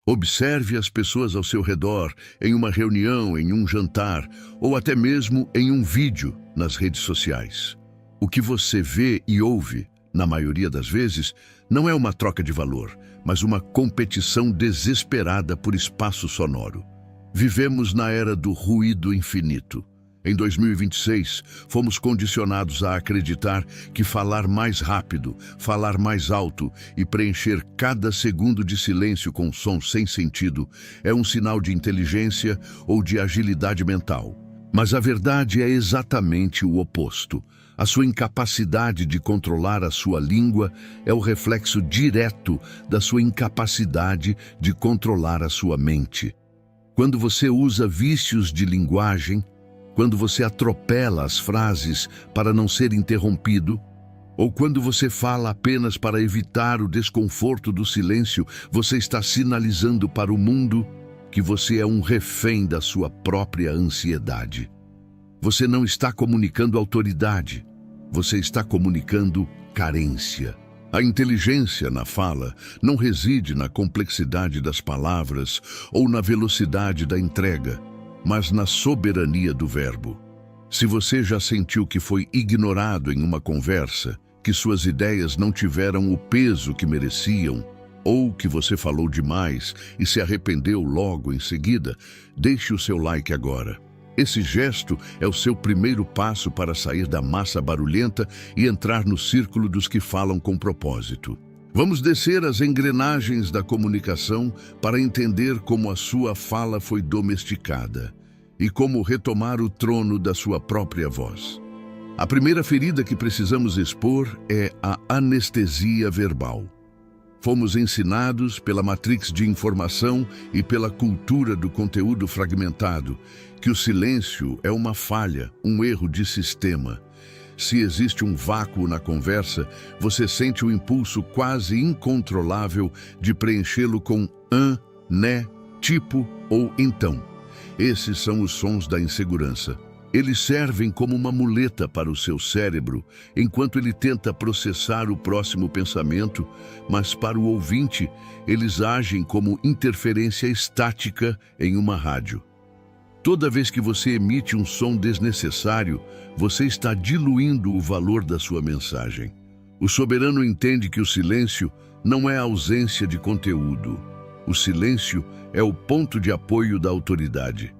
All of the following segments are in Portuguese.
Observe as pessoas ao seu redor, em uma reunião, em um jantar, ou até mesmo em um vídeo nas redes sociais. O que você vê e ouve, na maioria das vezes, não é uma troca de valor, mas uma competição desesperada por espaço sonoro. Vivemos na era do ruído infinito. Em 2026, fomos condicionados a acreditar que falar mais rápido, falar mais alto e preencher cada segundo de silêncio com som sem sentido é um sinal de inteligência ou de agilidade mental. Mas a verdade é exatamente o oposto. A sua incapacidade de controlar a sua língua é o reflexo direto da sua incapacidade de controlar a sua mente. Quando você usa vícios de linguagem, quando você atropela as frases para não ser interrompido, ou quando você fala apenas para evitar o desconforto do silêncio, você está sinalizando para o mundo que você é um refém da sua própria ansiedade. Você não está comunicando autoridade, você está comunicando carência. A inteligência na fala não reside na complexidade das palavras ou na velocidade da entrega, mas na soberania do verbo. Se você já sentiu que foi ignorado em uma conversa, que suas ideias não tiveram o peso que mereciam, ou que você falou demais e se arrependeu logo em seguida, deixe o seu like agora. Esse gesto é o seu primeiro passo para sair da massa barulhenta e entrar no círculo dos que falam com propósito. Vamos descer as engrenagens da comunicação para entender como a sua fala foi domesticada e como retomar o trono da sua própria voz. A primeira ferida que precisamos expor é a anestesia verbal. Fomos ensinados pela matrix de informação e pela cultura do conteúdo fragmentado que o silêncio é uma falha, um erro de sistema. Se existe um vácuo na conversa, você sente o impulso quase incontrolável de preenchê-lo com né, tipo ou então. Esses são os sons da insegurança. Eles servem como uma muleta para o seu cérebro, enquanto ele tenta processar o próximo pensamento, mas para o ouvinte, eles agem como interferência estática em uma rádio. Toda vez que você emite um som desnecessário, você está diluindo o valor da sua mensagem. O soberano entende que o silêncio não é a ausência de conteúdo. O silêncio é o ponto de apoio da autoridade.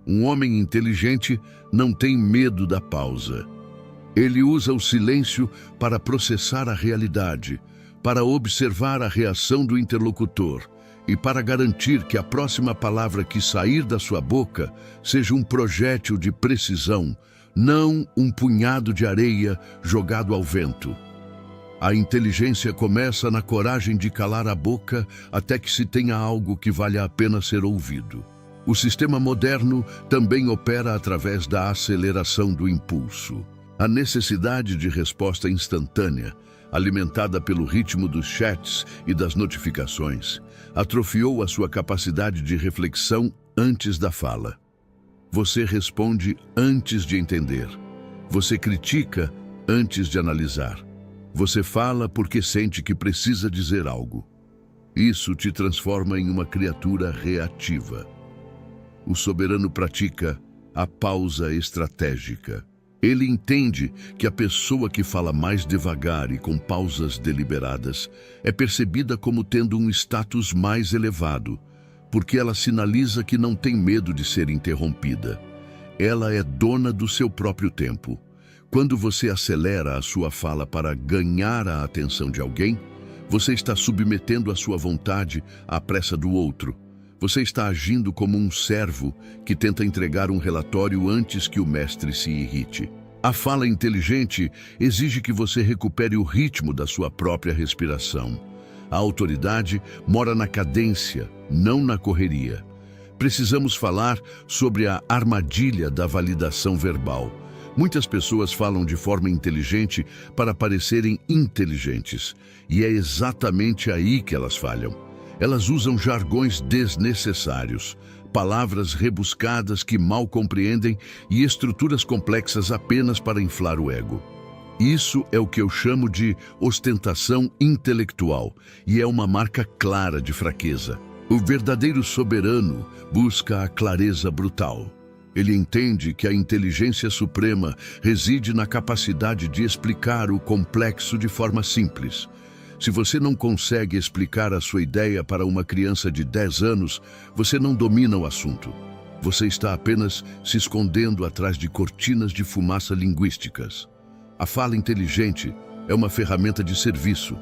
Um homem inteligente não tem medo da pausa. Ele usa o silêncio para processar a realidade, para observar a reação do interlocutor e para garantir que a próxima palavra que sair da sua boca seja um projétil de precisão, não um punhado de areia jogado ao vento. A inteligência começa na coragem de calar a boca até que se tenha algo que valha a pena ser ouvido. O sistema moderno também opera através da aceleração do impulso. A necessidade de resposta instantânea, alimentada pelo ritmo dos chats e das notificações, atrofiou a sua capacidade de reflexão antes da fala. Você responde antes de entender. Você critica antes de analisar. Você fala porque sente que precisa dizer algo. Isso te transforma em uma criatura reativa. O soberano pratica a pausa estratégica. Ele entende que a pessoa que fala mais devagar e com pausas deliberadas é percebida como tendo um status mais elevado, porque ela sinaliza que não tem medo de ser interrompida. Ela é dona do seu próprio tempo. Quando você acelera a sua fala para ganhar a atenção de alguém, você está submetendo a sua vontade à pressa do outro. Você está agindo como um servo que tenta entregar um relatório antes que o mestre se irrite. A fala inteligente exige que você recupere o ritmo da sua própria respiração. A autoridade mora na cadência, não na correria. Precisamos falar sobre a armadilha da validação verbal. Muitas pessoas falam de forma inteligente para parecerem inteligentes, e é exatamente aí que elas falham. Elas usam jargões desnecessários, palavras rebuscadas que mal compreendem e estruturas complexas apenas para inflar o ego. Isso é o que eu chamo de ostentação intelectual e é uma marca clara de fraqueza. O verdadeiro soberano busca a clareza brutal. Ele entende que a inteligência suprema reside na capacidade de explicar o complexo de forma simples. Se você não consegue explicar a sua ideia para uma criança de 10 anos, você não domina o assunto. Você está apenas se escondendo atrás de cortinas de fumaça linguísticas. A fala inteligente é uma ferramenta de serviço,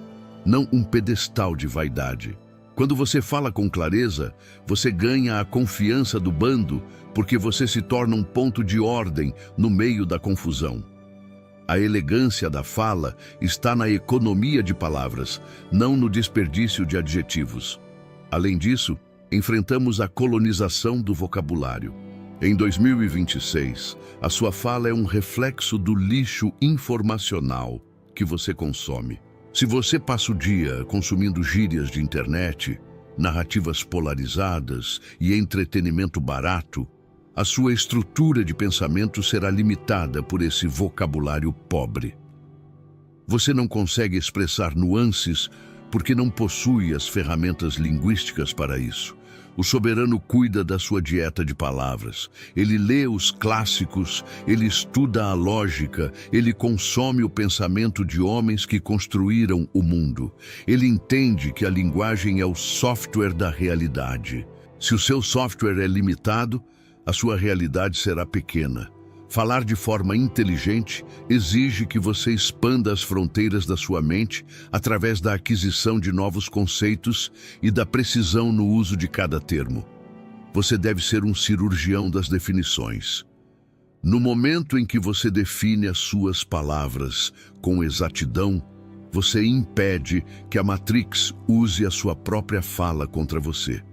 não um pedestal de vaidade. Quando você fala com clareza, você ganha a confiança do bando porque você se torna um ponto de ordem no meio da confusão. A elegância da fala está na economia de palavras, não no desperdício de adjetivos. Além disso, enfrentamos a colonização do vocabulário. Em 2026, a sua fala é um reflexo do lixo informacional que você consome. Se você passa o dia consumindo gírias de internet, narrativas polarizadas e entretenimento barato, a sua estrutura de pensamento será limitada por esse vocabulário pobre. Você não consegue expressar nuances porque não possui as ferramentas linguísticas para isso. O soberano cuida da sua dieta de palavras. Ele lê os clássicos, ele estuda a lógica, ele consome o pensamento de homens que construíram o mundo. Ele entende que a linguagem é o software da realidade. Se o seu software é limitado, a sua realidade será pequena. Falar de forma inteligente exige que você expanda as fronteiras da sua mente através da aquisição de novos conceitos e da precisão no uso de cada termo. Você deve ser um cirurgião das definições. No momento em que você define as suas palavras com exatidão, você impede que a Matrix use a sua própria fala contra você.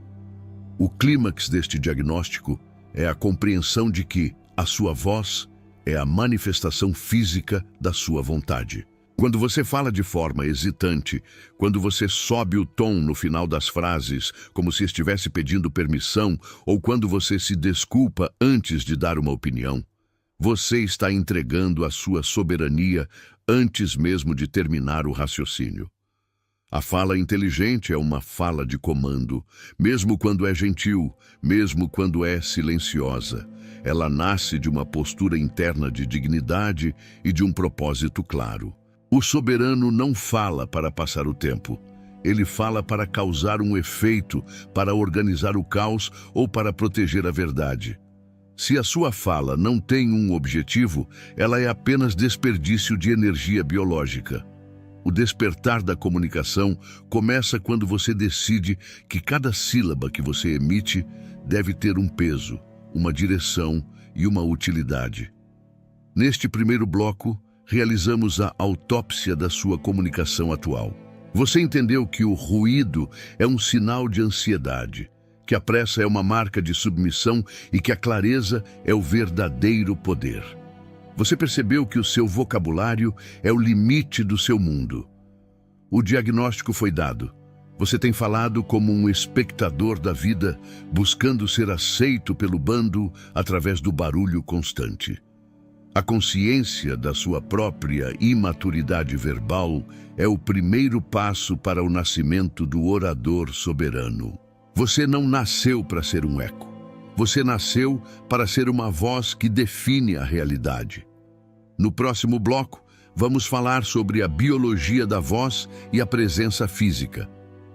O clímax deste diagnóstico é a compreensão de que a sua voz é a manifestação física da sua vontade. Quando você fala de forma hesitante, quando você sobe o tom no final das frases, como se estivesse pedindo permissão, ou quando você se desculpa antes de dar uma opinião, você está entregando a sua soberania antes mesmo de terminar o raciocínio. A fala inteligente é uma fala de comando, mesmo quando é gentil, mesmo quando é silenciosa. Ela nasce de uma postura interna de dignidade e de um propósito claro. O soberano não fala para passar o tempo. Ele fala para causar um efeito, para organizar o caos ou para proteger a verdade. Se a sua fala não tem um objetivo, ela é apenas desperdício de energia biológica. O despertar da comunicação começa quando você decide que cada sílaba que você emite deve ter um peso, uma direção e uma utilidade. Neste primeiro bloco, realizamos a autópsia da sua comunicação atual. Você entendeu que o ruído é um sinal de ansiedade, que a pressa é uma marca de submissão e que a clareza é o verdadeiro poder. Você percebeu que o seu vocabulário é o limite do seu mundo. O diagnóstico foi dado. Você tem falado como um espectador da vida, buscando ser aceito pelo bando através do barulho constante. A consciência da sua própria imaturidade verbal é o primeiro passo para o nascimento do orador soberano. Você não nasceu para ser um eco. Você nasceu para ser uma voz que define a realidade. No próximo bloco, vamos falar sobre a biologia da voz e a presença física.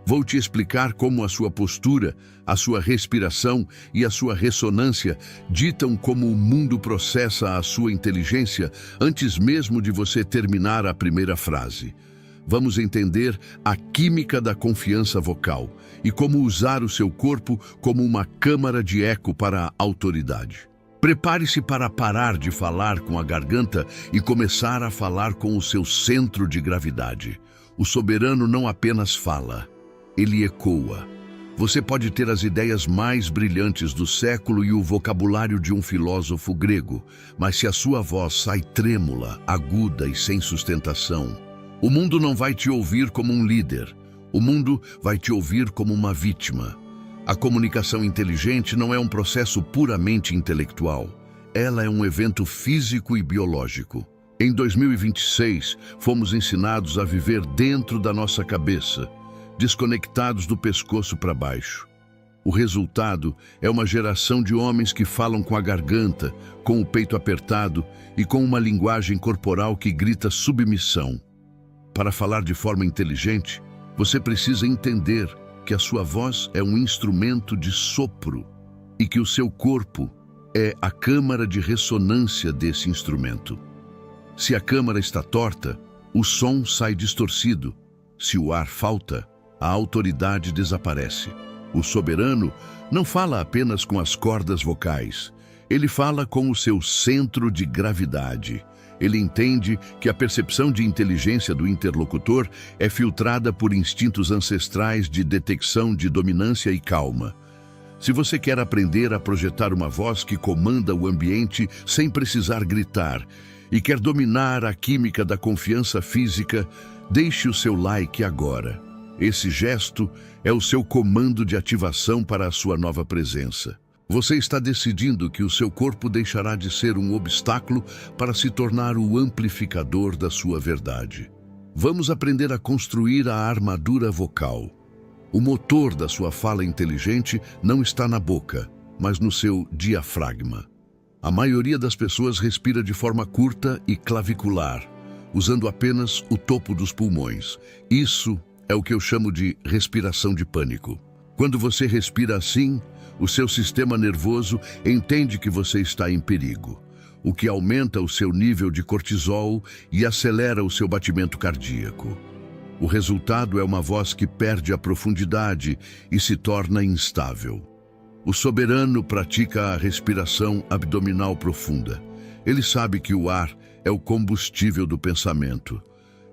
Vou te explicar como a sua postura, a sua respiração e a sua ressonância ditam como o mundo processa a sua inteligência antes mesmo de você terminar a primeira frase. Vamos entender a química da confiança vocal e como usar o seu corpo como uma câmara de eco para a autoridade. Prepare-se para parar de falar com a garganta e começar a falar com o seu centro de gravidade. O soberano não apenas fala, ele ecoa. Você pode ter as ideias mais brilhantes do século e o vocabulário de um filósofo grego, mas se a sua voz sai trêmula, aguda e sem sustentação, o mundo não vai te ouvir como um líder. O mundo vai te ouvir como uma vítima. A comunicação inteligente não é um processo puramente intelectual. Ela é um evento físico e biológico. Em 2026, fomos ensinados a viver dentro da nossa cabeça, desconectados do pescoço para baixo. O resultado é uma geração de homens que falam com a garganta, com o peito apertado e com uma linguagem corporal que grita submissão. Para falar de forma inteligente, você precisa entender que a sua voz é um instrumento de sopro e que o seu corpo é a câmara de ressonância desse instrumento. Se a câmara está torta, o som sai distorcido. Se o ar falta, a autoridade desaparece. O soberano não fala apenas com as cordas vocais, ele fala com o seu centro de gravidade. Ele entende que a percepção de inteligência do interlocutor é filtrada por instintos ancestrais de detecção de dominância e calma. Se você quer aprender a projetar uma voz que comanda o ambiente sem precisar gritar e quer dominar a química da confiança física, deixe o seu like agora. Esse gesto é o seu comando de ativação para a sua nova presença. Você está decidindo que o seu corpo deixará de ser um obstáculo para se tornar o amplificador da sua verdade. Vamos aprender a construir a armadura vocal. O motor da sua fala inteligente não está na boca, mas no seu diafragma. A maioria das pessoas respira de forma curta e clavicular, usando apenas o topo dos pulmões. Isso é o que eu chamo de respiração de pânico. Quando você respira assim, o seu sistema nervoso entende que você está em perigo, o que aumenta o seu nível de cortisol e acelera o seu batimento cardíaco. O resultado é uma voz que perde a profundidade e se torna instável. O soberano pratica a respiração abdominal profunda. Ele sabe que o ar é o combustível do pensamento.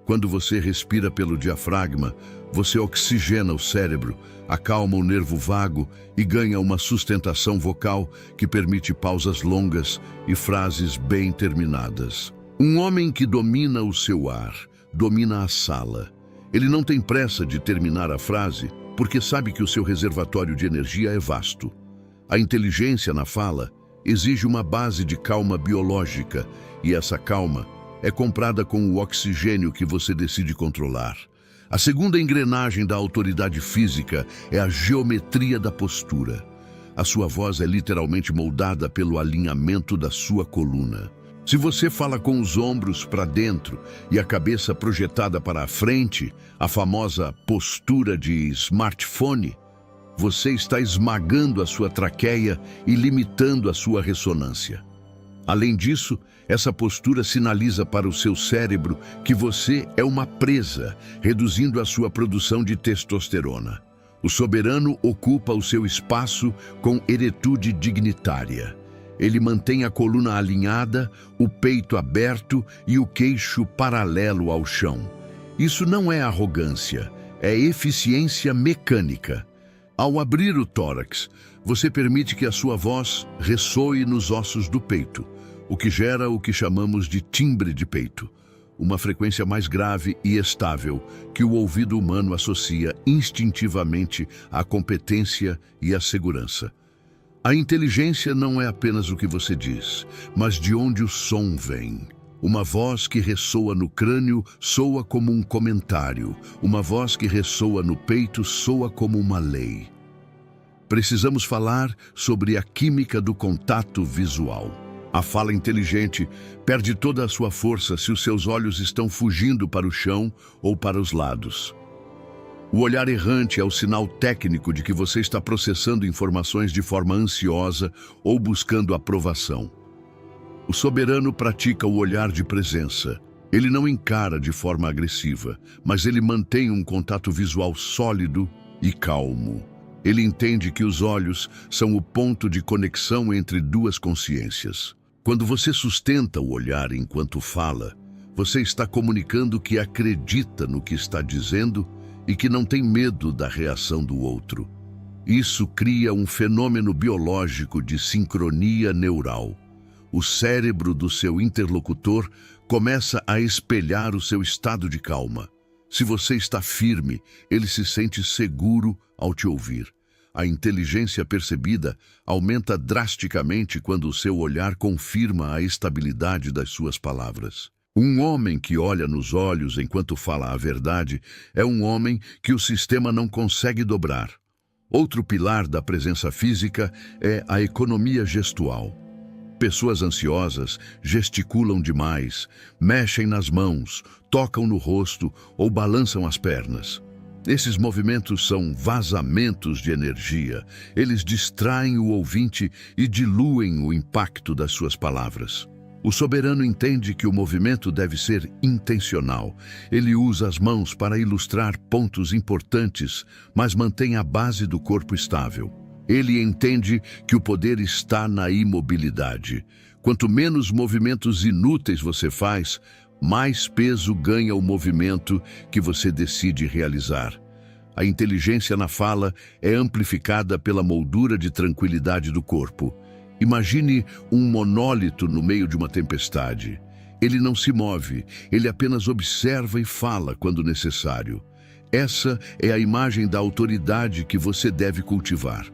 Quando você respira pelo diafragma, você oxigena o cérebro, acalma o nervo vago e ganha uma sustentação vocal que permite pausas longas e frases bem terminadas. Um homem que domina o seu ar, domina a sala. Ele não tem pressa de terminar a frase, porque sabe que o seu reservatório de energia é vasto. A inteligência na fala exige uma base de calma biológica, e essa calma é comprada com o oxigênio que você decide controlar. A segunda engrenagem da autoridade física é a geometria da postura. A sua voz é literalmente moldada pelo alinhamento da sua coluna. Se você fala com os ombros para dentro e a cabeça projetada para a frente, a famosa postura de smartphone, você está esmagando a sua traqueia e limitando a sua ressonância. Além disso, essa postura sinaliza para o seu cérebro que você é uma presa, reduzindo a sua produção de testosterona. O soberano ocupa o seu espaço com eretude dignitária. Ele mantém a coluna alinhada, o peito aberto e o queixo paralelo ao chão. Isso não é arrogância, é eficiência mecânica. Ao abrir o tórax, você permite que a sua voz ressoe nos ossos do peito, o que gera o que chamamos de timbre de peito, uma frequência mais grave e estável que o ouvido humano associa instintivamente à competência e à segurança. A inteligência não é apenas o que você diz, mas de onde o som vem. Uma voz que ressoa no crânio soa como um comentário. Uma voz que ressoa no peito soa como uma lei. Precisamos falar sobre a química do contato visual. A fala inteligente perde toda a sua força se os seus olhos estão fugindo para o chão ou para os lados. O olhar errante é o sinal técnico de que você está processando informações de forma ansiosa ou buscando aprovação. O soberano pratica o olhar de presença. Ele não encara de forma agressiva, mas ele mantém um contato visual sólido e calmo. Ele entende que os olhos são o ponto de conexão entre duas consciências. Quando você sustenta o olhar enquanto fala, você está comunicando que acredita no que está dizendo e que não tem medo da reação do outro. Isso cria um fenômeno biológico de sincronia neural. O cérebro do seu interlocutor começa a espelhar o seu estado de calma. Se você está firme, ele se sente seguro ao te ouvir. A inteligência percebida aumenta drasticamente quando o seu olhar confirma a estabilidade das suas palavras. Um homem que olha nos olhos enquanto fala a verdade é um homem que o sistema não consegue dobrar. Outro pilar da presença física é a economia gestual. Pessoas ansiosas gesticulam demais, mexem nas mãos, tocam no rosto ou balançam as pernas. Esses movimentos são vazamentos de energia. Eles distraem o ouvinte e diluem o impacto das suas palavras. O soberano entende que o movimento deve ser intencional. Ele usa as mãos para ilustrar pontos importantes, mas mantém a base do corpo estável. Ele entende que o poder está na imobilidade. Quanto menos movimentos inúteis você faz, mais peso ganha o movimento que você decide realizar. A inteligência na fala é amplificada pela moldura de tranquilidade do corpo. Imagine um monólito no meio de uma tempestade. Ele não se move, ele apenas observa e fala quando necessário. Essa é a imagem da autoridade que você deve cultivar.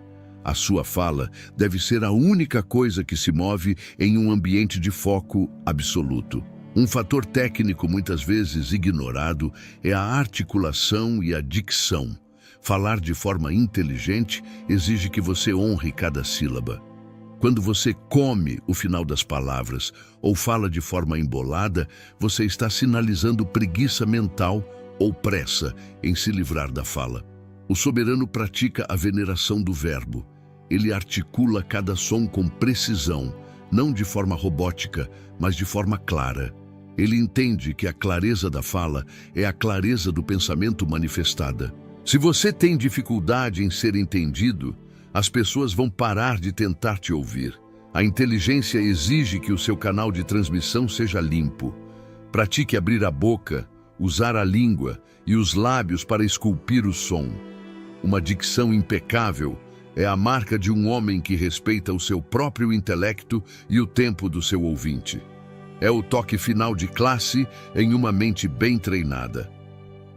A sua fala deve ser a única coisa que se move em um ambiente de foco absoluto. Um fator técnico muitas vezes ignorado é a articulação e a dicção. Falar de forma inteligente exige que você honre cada sílaba. Quando você come o final das palavras ou fala de forma embolada, você está sinalizando preguiça mental ou pressa em se livrar da fala. O soberano pratica a veneração do verbo. Ele articula cada som com precisão, não de forma robótica, mas de forma clara. Ele entende que a clareza da fala é a clareza do pensamento manifestada. Se você tem dificuldade em ser entendido, as pessoas vão parar de tentar te ouvir. A inteligência exige que o seu canal de transmissão seja limpo. Pratique abrir a boca, usar a língua e os lábios para esculpir o som. Uma dicção impecável é a marca de um homem que respeita o seu próprio intelecto e o tempo do seu ouvinte. É o toque final de classe em uma mente bem treinada.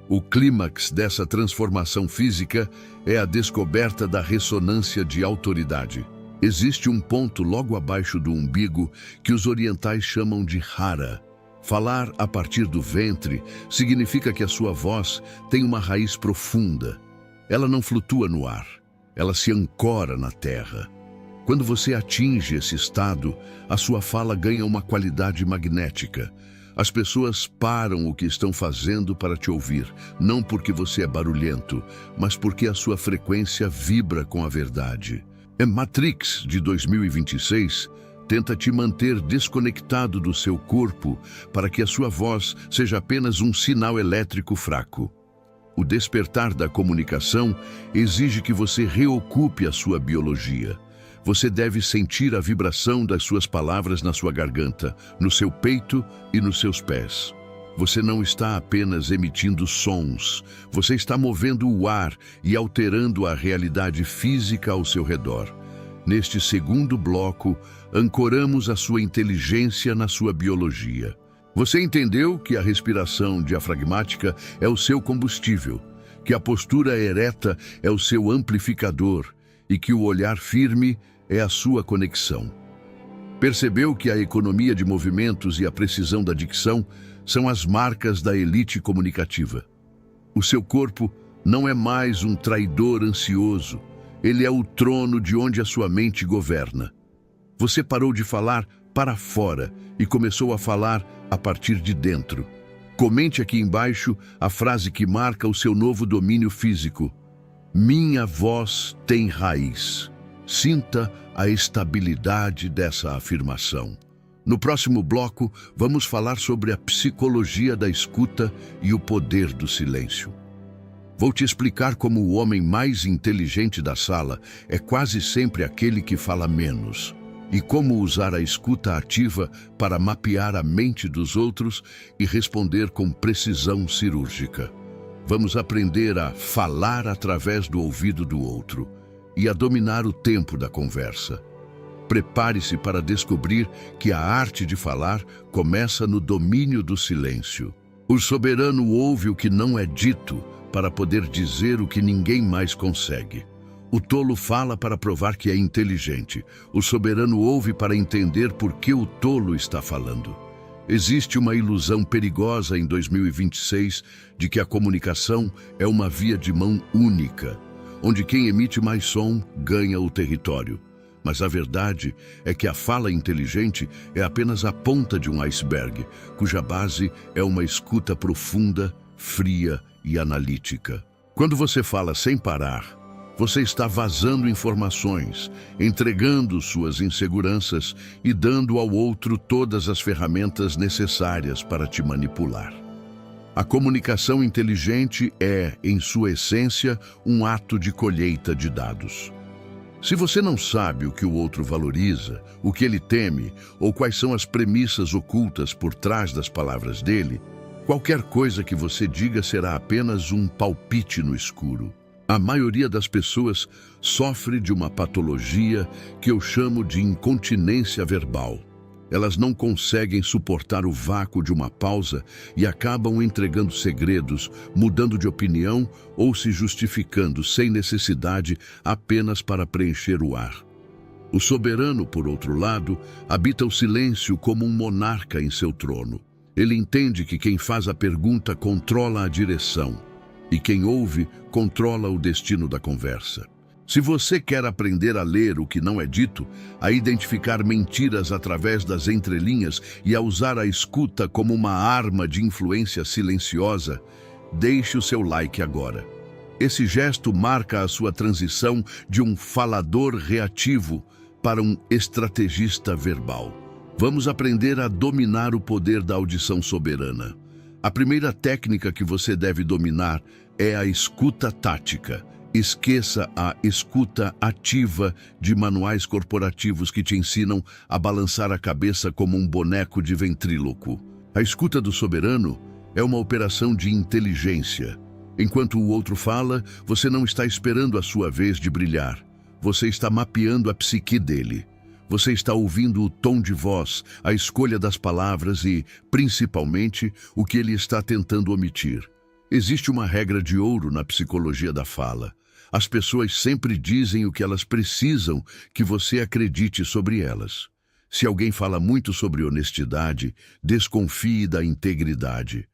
O clímax dessa transformação física é a descoberta da ressonância de autoridade. Existe um ponto logo abaixo do umbigo que os orientais chamam de hara. Falar a partir do ventre significa que a sua voz tem uma raiz profunda. Ela não flutua no ar. Ela se ancora na terra. Quando você atinge esse estado, a sua fala ganha uma qualidade magnética. As pessoas param o que estão fazendo para te ouvir, não porque você é barulhento, mas porque a sua frequência vibra com a verdade. Matrix, de 2026, tenta te manter desconectado do seu corpo para que a sua voz seja apenas um sinal elétrico fraco. O despertar da comunicação exige que você reocupe a sua biologia. Você deve sentir a vibração das suas palavras na sua garganta, no seu peito e nos seus pés. Você não está apenas emitindo sons, você está movendo o ar e alterando a realidade física ao seu redor. Neste segundo bloco, ancoramos a sua inteligência na sua biologia. Você entendeu que a respiração diafragmática é o seu combustível, que a postura ereta é o seu amplificador e que o olhar firme é a sua conexão. Percebeu que a economia de movimentos e a precisão da dicção são as marcas da elite comunicativa. O seu corpo não é mais um traidor ansioso, ele é o trono de onde a sua mente governa. Você parou de falar para fora e começou a falar a partir de dentro. Comente aqui embaixo a frase que marca o seu novo domínio físico. Minha voz tem raiz. Sinta a estabilidade dessa afirmação. No próximo bloco, vamos falar sobre a psicologia da escuta e o poder do silêncio. Vou te explicar como o homem mais inteligente da sala é quase sempre aquele que fala menos, e como usar a escuta ativa para mapear a mente dos outros e responder com precisão cirúrgica. Vamos aprender a falar através do ouvido do outro e a dominar o tempo da conversa. Prepare-se para descobrir que a arte de falar começa no domínio do silêncio. O soberano ouve o que não é dito para poder dizer o que ninguém mais consegue. O tolo fala para provar que é inteligente. O soberano ouve para entender por que o tolo está falando. Existe uma ilusão perigosa em 2026 de que a comunicação é uma via de mão única, onde quem emite mais som ganha o território. Mas a verdade é que a fala inteligente é apenas a ponta de um iceberg, cuja base é uma escuta profunda, fria e analítica. Quando você fala sem parar, você está vazando informações, entregando suas inseguranças e dando ao outro todas as ferramentas necessárias para te manipular. A comunicação inteligente é, em sua essência, um ato de colheita de dados. Se você não sabe o que o outro valoriza, o que ele teme ou quais são as premissas ocultas por trás das palavras dele, qualquer coisa que você diga será apenas um palpite no escuro. A maioria das pessoas sofre de uma patologia que eu chamo de incontinência verbal. Elas não conseguem suportar o vácuo de uma pausa e acabam entregando segredos, mudando de opinião ou se justificando sem necessidade apenas para preencher o ar. O soberano, por outro lado, habita o silêncio como um monarca em seu trono. Ele entende que quem faz a pergunta controla a direção e quem ouve controla o destino da conversa. Se você quer aprender a ler o que não é dito, a identificar mentiras através das entrelinhas e a usar a escuta como uma arma de influência silenciosa, deixe o seu like agora. Esse gesto marca a sua transição de um falador reativo para um estrategista verbal. Vamos aprender a dominar o poder da audição soberana. A primeira técnica que você deve dominar é a escuta tática. Esqueça a escuta ativa de manuais corporativos que te ensinam a balançar a cabeça como um boneco de ventríloco. A escuta do soberano é uma operação de inteligência. Enquanto o outro fala, você não está esperando a sua vez de brilhar. Você está mapeando a psique dele. Você está ouvindo o tom de voz, a escolha das palavras e, principalmente, o que ele está tentando omitir. Existe uma regra de ouro na psicologia da fala. As pessoas sempre dizem o que elas precisam que você acredite sobre elas. Se alguém fala muito sobre honestidade, desconfie da integridade.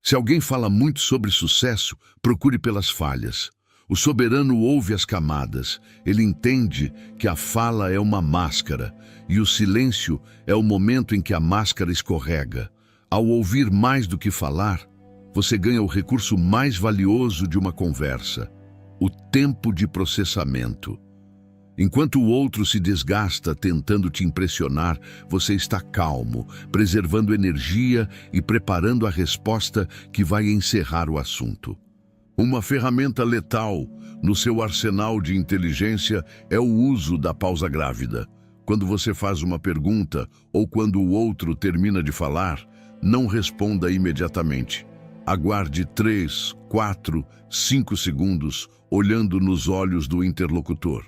Se alguém fala muito sobre sucesso, procure pelas falhas. O soberano ouve as camadas. Ele entende que a fala é uma máscara e o silêncio é o momento em que a máscara escorrega. Ao ouvir mais do que falar, você ganha o recurso mais valioso de uma conversa: o tempo de processamento. Enquanto o outro se desgasta tentando te impressionar, você está calmo, preservando energia e preparando a resposta que vai encerrar o assunto. Uma ferramenta letal no seu arsenal de inteligência é o uso da pausa grávida. Quando você faz uma pergunta ou quando o outro termina de falar, não responda imediatamente. Aguarde 3, 4, 5 segundos olhando nos olhos do interlocutor.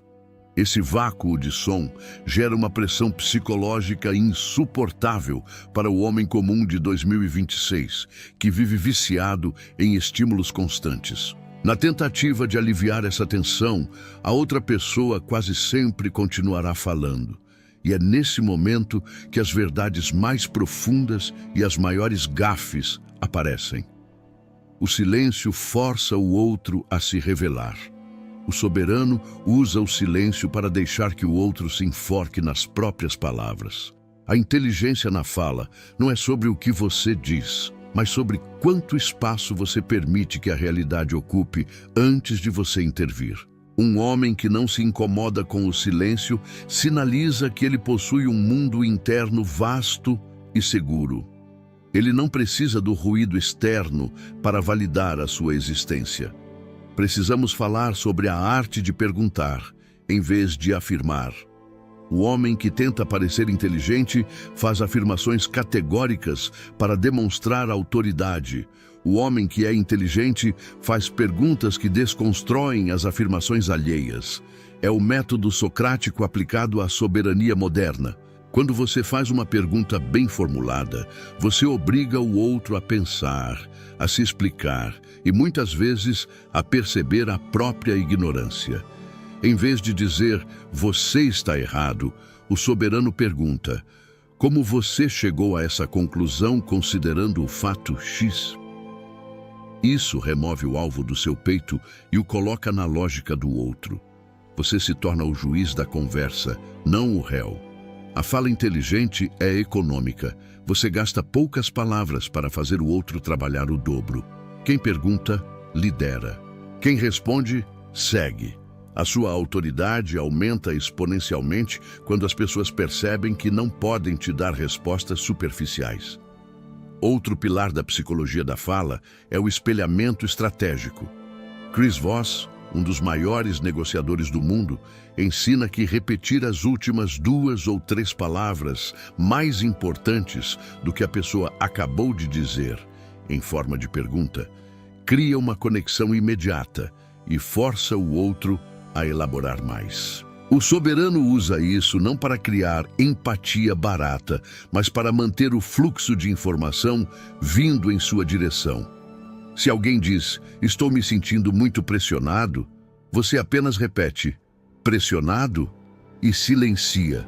Esse vácuo de som gera uma pressão psicológica insuportável para o homem comum de 2026, que vive viciado em estímulos constantes. Na tentativa de aliviar essa tensão, a outra pessoa quase sempre continuará falando. E é nesse momento que as verdades mais profundas e as maiores gafes aparecem. O silêncio força o outro a se revelar. O soberano usa o silêncio para deixar que o outro se enforque nas próprias palavras. A inteligência na fala não é sobre o que você diz, mas sobre quanto espaço você permite que a realidade ocupe antes de você intervir. Um homem que não se incomoda com o silêncio sinaliza que ele possui um mundo interno vasto e seguro. Ele não precisa do ruído externo para validar a sua existência. Precisamos falar sobre a arte de perguntar, em vez de afirmar. O homem que tenta parecer inteligente faz afirmações categóricas para demonstrar autoridade. O homem que é inteligente faz perguntas que desconstroem as afirmações alheias. É o método socrático aplicado à soberania moderna. Quando você faz uma pergunta bem formulada, você obriga o outro a pensar, a se explicar e muitas vezes a perceber a própria ignorância. Em vez de dizer, você está errado, o soberano pergunta, como você chegou a essa conclusão considerando o fato X? Isso remove o alvo do seu peito e o coloca na lógica do outro. Você se torna o juiz da conversa, não o réu. A fala inteligente é econômica. Você gasta poucas palavras para fazer o outro trabalhar o dobro. Quem pergunta, lidera. Quem responde, segue. A sua autoridade aumenta exponencialmente quando as pessoas percebem que não podem te dar respostas superficiais. Outro pilar da psicologia da fala é o espelhamento estratégico. Chris Voss, um dos maiores negociadores do mundo, ensina que repetir as últimas 2 ou 3 palavras mais importantes do que a pessoa acabou de dizer, em forma de pergunta, cria uma conexão imediata e força o outro a elaborar mais. O soberano usa isso não para criar empatia barata, mas para manter o fluxo de informação vindo em sua direção. Se alguém diz, estou me sentindo muito pressionado, você apenas repete, pressionado? E silencia.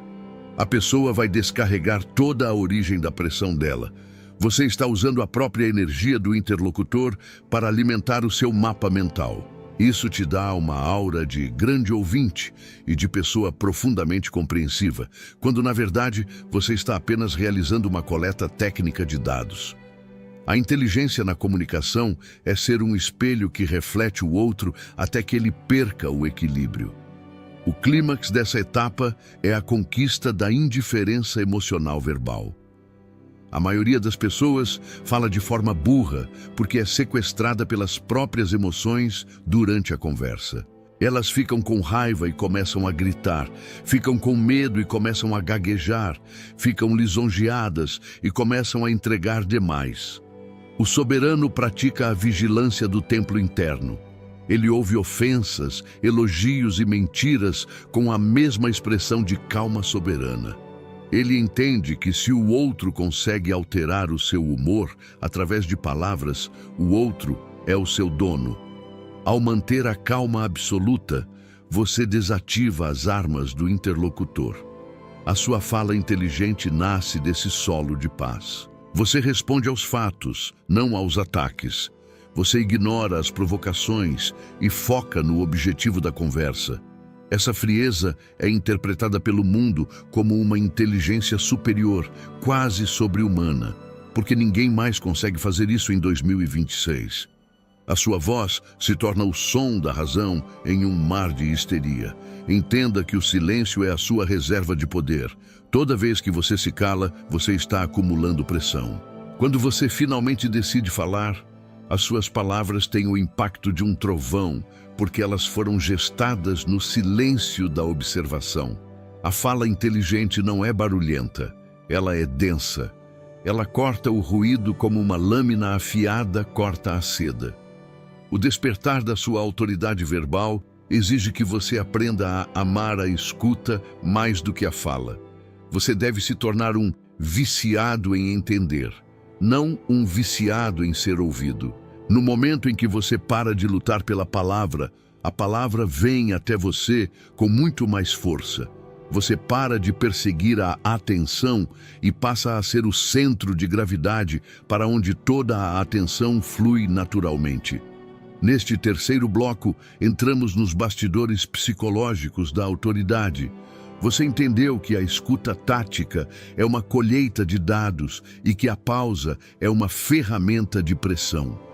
A pessoa vai descarregar toda a origem da pressão dela. Você está usando a própria energia do interlocutor para alimentar o seu mapa mental. Isso te dá uma aura de grande ouvinte e de pessoa profundamente compreensiva, quando na verdade você está apenas realizando uma coleta técnica de dados. A inteligência na comunicação é ser um espelho que reflete o outro até que ele perca o equilíbrio. O clímax dessa etapa é a conquista da indiferença emocional verbal. A maioria das pessoas fala de forma burra porque é sequestrada pelas próprias emoções durante a conversa. Elas ficam com raiva e começam a gritar, ficam com medo e começam a gaguejar, ficam lisonjeadas e começam a entregar demais. O soberano pratica a vigilância do templo interno. Ele ouve ofensas, elogios e mentiras com a mesma expressão de calma soberana. Ele entende que se o outro consegue alterar o seu humor através de palavras, o outro é o seu dono. Ao manter a calma absoluta, você desativa as armas do interlocutor. A sua fala inteligente nasce desse solo de paz. Você responde aos fatos, não aos ataques. Você ignora as provocações e foca no objetivo da conversa. Essa frieza é interpretada pelo mundo como uma inteligência superior, quase sobre-humana, porque ninguém mais consegue fazer isso em 2026. A sua voz se torna o som da razão em um mar de histeria. Entenda que o silêncio é a sua reserva de poder. Toda vez que você se cala, você está acumulando pressão. Quando você finalmente decide falar, as suas palavras têm o impacto de um trovão, porque elas foram gestadas no silêncio da observação. A fala inteligente não é barulhenta, ela é densa. Ela corta o ruído como uma lâmina afiada corta a seda. O despertar da sua autoridade verbal exige que você aprenda a amar a escuta mais do que a fala. Você deve se tornar um viciado em entender, não um viciado em ser ouvido. No momento em que você para de lutar pela palavra, a palavra vem até você com muito mais força. Você para de perseguir a atenção e passa a ser o centro de gravidade para onde toda a atenção flui naturalmente. Neste terceiro bloco, entramos nos bastidores psicológicos da autoridade. Você entendeu que a escuta tática é uma colheita de dados e que a pausa é uma ferramenta de pressão.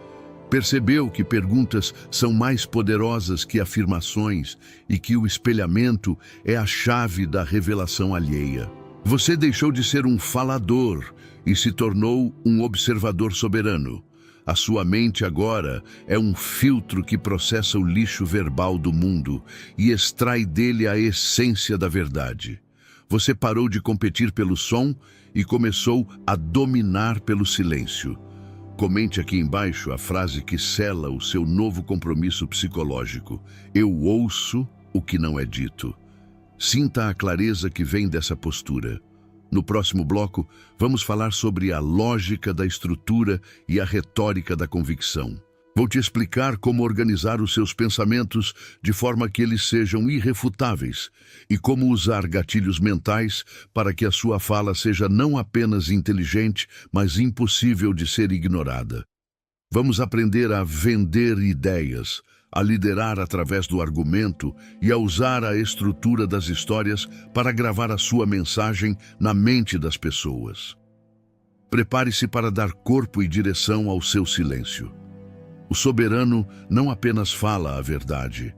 Percebeu que perguntas são mais poderosas que afirmações e que o espelhamento é a chave da revelação alheia. Você deixou de ser um falador e se tornou um observador soberano. A sua mente agora é um filtro que processa o lixo verbal do mundo e extrai dele a essência da verdade. Você parou de competir pelo som e começou a dominar pelo silêncio. Comente aqui embaixo a frase que sela o seu novo compromisso psicológico. Eu ouço o que não é dito. Sinta a clareza que vem dessa postura. No próximo bloco, vamos falar sobre a lógica da estrutura e a retórica da convicção. Vou te explicar como organizar os seus pensamentos de forma que eles sejam irrefutáveis e como usar gatilhos mentais para que a sua fala seja não apenas inteligente, mas impossível de ser ignorada. Vamos aprender a vender ideias, a liderar através do argumento e a usar a estrutura das histórias para gravar a sua mensagem na mente das pessoas. Prepare-se para dar corpo e direção ao seu silêncio. O soberano não apenas fala a verdade,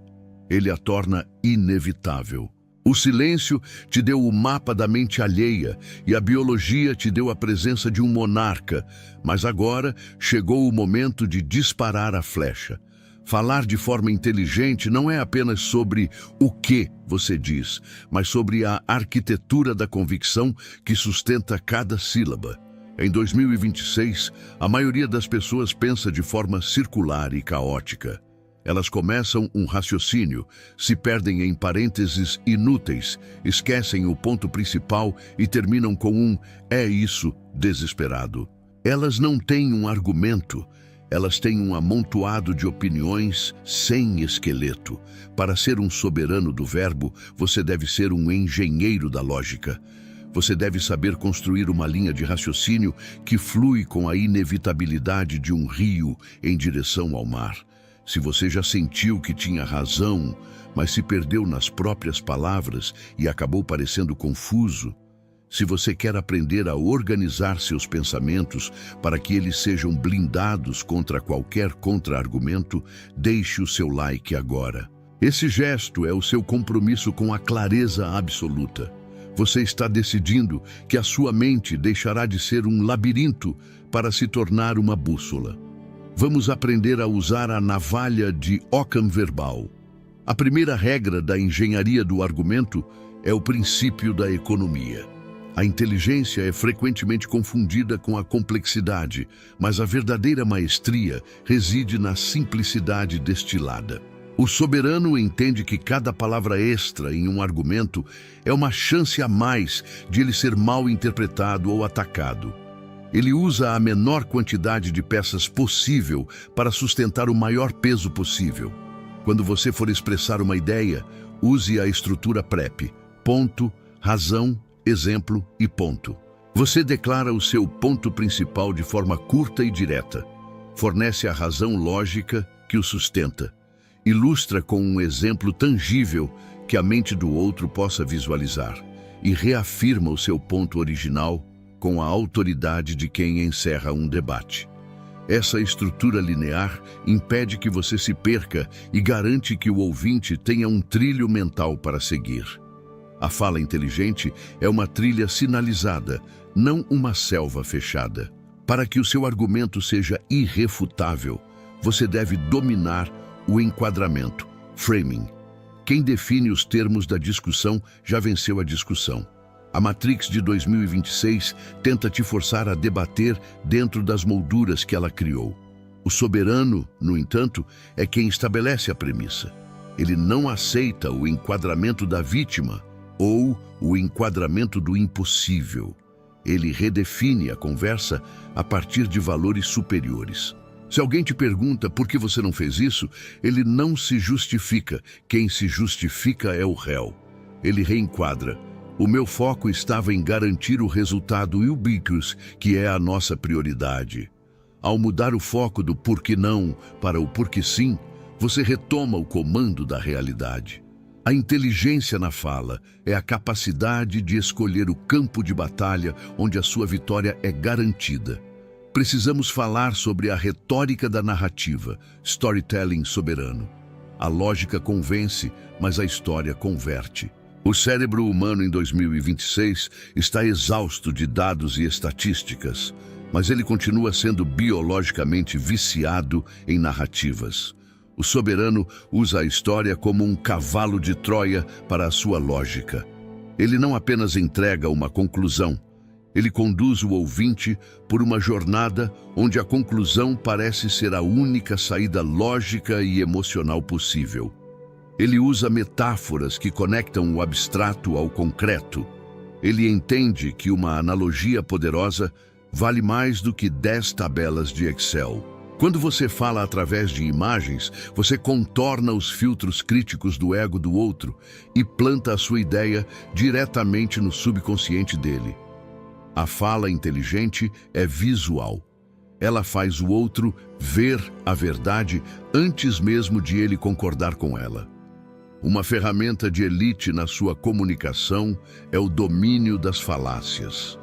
ele a torna inevitável. O silêncio te deu o mapa da mente alheia e a biologia te deu a presença de um monarca, mas agora chegou o momento de disparar a flecha. Falar de forma inteligente não é apenas sobre o que você diz, mas sobre a arquitetura da convicção que sustenta cada sílaba. Em 2026, a maioria das pessoas pensa de forma circular e caótica. Elas começam um raciocínio, se perdem em parênteses inúteis, esquecem o ponto principal e terminam com um "é isso" desesperado. Elas não têm um argumento, elas têm um amontoado de opiniões sem esqueleto. Para ser um soberano do verbo, você deve ser um engenheiro da lógica. Você deve saber construir uma linha de raciocínio que flui com a inevitabilidade de um rio em direção ao mar. Se você já sentiu que tinha razão, mas se perdeu nas próprias palavras e acabou parecendo confuso, se você quer aprender a organizar seus pensamentos para que eles sejam blindados contra qualquer contra-argumento, deixe o seu like agora. Esse gesto é o seu compromisso com a clareza absoluta. Você está decidindo que a sua mente deixará de ser um labirinto para se tornar uma bússola. Vamos aprender a usar a navalha de Occam verbal. A primeira regra da engenharia do argumento é o princípio da economia. A inteligência é frequentemente confundida com a complexidade, mas a verdadeira maestria reside na simplicidade destilada. O soberano entende que cada palavra extra em um argumento é uma chance a mais de ele ser mal interpretado ou atacado. Ele usa a menor quantidade de peças possível para sustentar o maior peso possível. Quando você for expressar uma ideia, use a estrutura PrEP: ponto, razão, exemplo e ponto. Você declara o seu ponto principal de forma curta e direta. Fornece a razão lógica que o sustenta. Ilustra com um exemplo tangível que a mente do outro possa visualizar. E reafirma o seu ponto original com a autoridade de quem encerra um debate. Essa estrutura linear impede que você se perca e garante que o ouvinte tenha um trilho mental para seguir. A fala inteligente é uma trilha sinalizada, não uma selva fechada. Para que o seu argumento seja irrefutável, você deve dominar o enquadramento, framing. Quem define os termos da discussão já venceu a discussão. A Matrix de 2026 tenta te forçar a debater dentro das molduras que ela criou. O soberano, no entanto, é quem estabelece a premissa. Ele não aceita o enquadramento da vítima ou o enquadramento do impossível. Ele redefine a conversa a partir de valores superiores. Se alguém te pergunta por que você não fez isso, ele não se justifica. Quem se justifica é o réu. Ele reenquadra. O meu foco estava em garantir o resultado ubiquitous, que é a nossa prioridade. Ao mudar o foco do por que não para o por que sim, você retoma o comando da realidade. A inteligência na fala é a capacidade de escolher o campo de batalha onde a sua vitória é garantida. Precisamos falar sobre a retórica da narrativa, storytelling soberano. A lógica convence, mas a história converte. O cérebro humano em 2026 está exausto de dados e estatísticas, mas ele continua sendo biologicamente viciado em narrativas. O soberano usa a história como um cavalo de Troia para a sua lógica. Ele não apenas entrega uma conclusão, ele conduz o ouvinte por uma jornada onde a conclusão parece ser a única saída lógica e emocional possível. Ele usa metáforas que conectam o abstrato ao concreto. Ele entende que uma analogia poderosa vale mais do que 10 tabelas de Excel. Quando você fala através de imagens, você contorna os filtros críticos do ego do outro e planta a sua ideia diretamente no subconsciente dele. A fala inteligente é visual. Ela faz o outro ver a verdade antes mesmo de ele concordar com ela. Uma ferramenta de elite na sua comunicação é o domínio das falácias.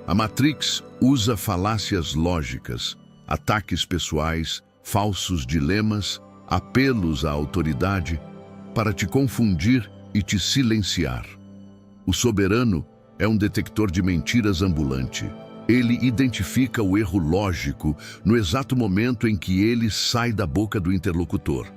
A Matrix usa falácias lógicas, ataques pessoais, falsos dilemas, apelos à autoridade para te confundir e te silenciar. O soberano é um detector de mentiras ambulante. Ele identifica o erro lógico no exato momento em que ele sai da boca do interlocutor.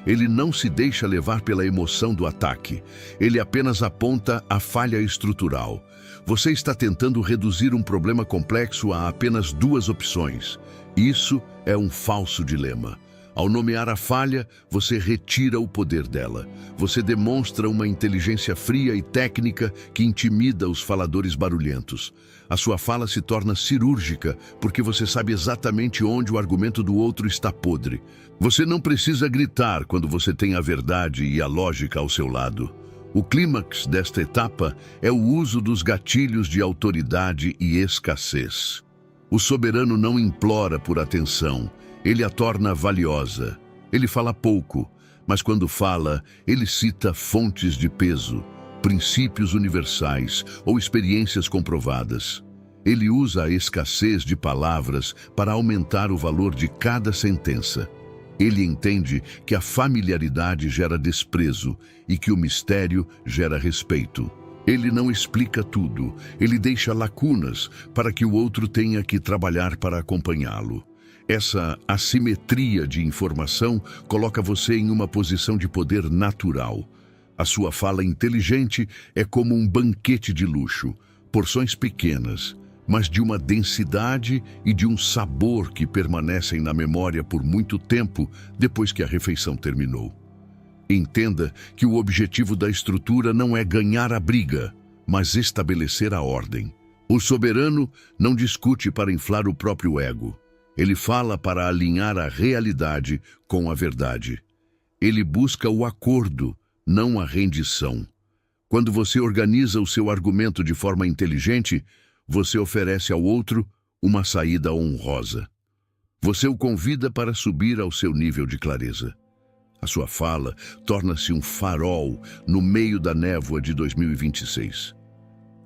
Ele não se deixa levar pela emoção do ataque. Ele apenas aponta a falha estrutural. Você está tentando reduzir um problema complexo a apenas duas opções. Isso é um falso dilema. Ao nomear a falha, você retira o poder dela. Você demonstra uma inteligência fria e técnica que intimida os faladores barulhentos. A sua fala se torna cirúrgica porque você sabe exatamente onde o argumento do outro está podre. Você não precisa gritar quando você tem a verdade e a lógica ao seu lado. O clímax desta etapa é o uso dos gatilhos de autoridade e escassez. O soberano não implora por atenção. Ele a torna valiosa. Ele fala pouco, mas quando fala, ele cita fontes de peso, princípios universais ou experiências comprovadas. Ele usa a escassez de palavras para aumentar o valor de cada sentença. Ele entende que a familiaridade gera desprezo e que o mistério gera respeito. Ele não explica tudo, ele deixa lacunas para que o outro tenha que trabalhar para acompanhá-lo. Essa assimetria de informação coloca você em uma posição de poder natural. A sua fala inteligente é como um banquete de luxo, porções pequenas, mas de uma densidade e de um sabor que permanecem na memória por muito tempo depois que a refeição terminou. Entenda que o objetivo da estrutura não é ganhar a briga, mas estabelecer a ordem. O soberano não discute para inflar o próprio ego. Ele fala para alinhar a realidade com a verdade. Ele busca o acordo, não a rendição. Quando você organiza o seu argumento de forma inteligente, você oferece ao outro uma saída honrosa. Você o convida para subir ao seu nível de clareza. A sua fala torna-se um farol no meio da névoa de 2026.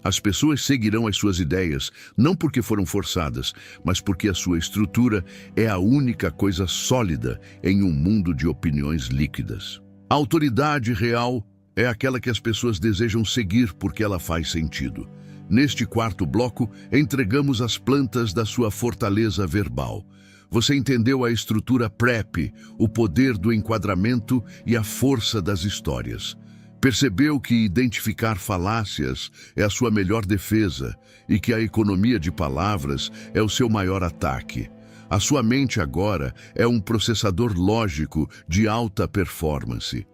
As pessoas seguirão as suas ideias, não porque foram forçadas, mas porque a sua estrutura é a única coisa sólida em um mundo de opiniões líquidas. A autoridade real é aquela que as pessoas desejam seguir porque ela faz sentido. Neste quarto bloco, entregamos as plantas da sua fortaleza verbal. Você entendeu a estrutura PrEP, o poder do enquadramento e a força das histórias. Percebeu que identificar falácias é a sua melhor defesa e que a economia de palavras é o seu maior ataque. A sua mente agora é um processador lógico de alta performance.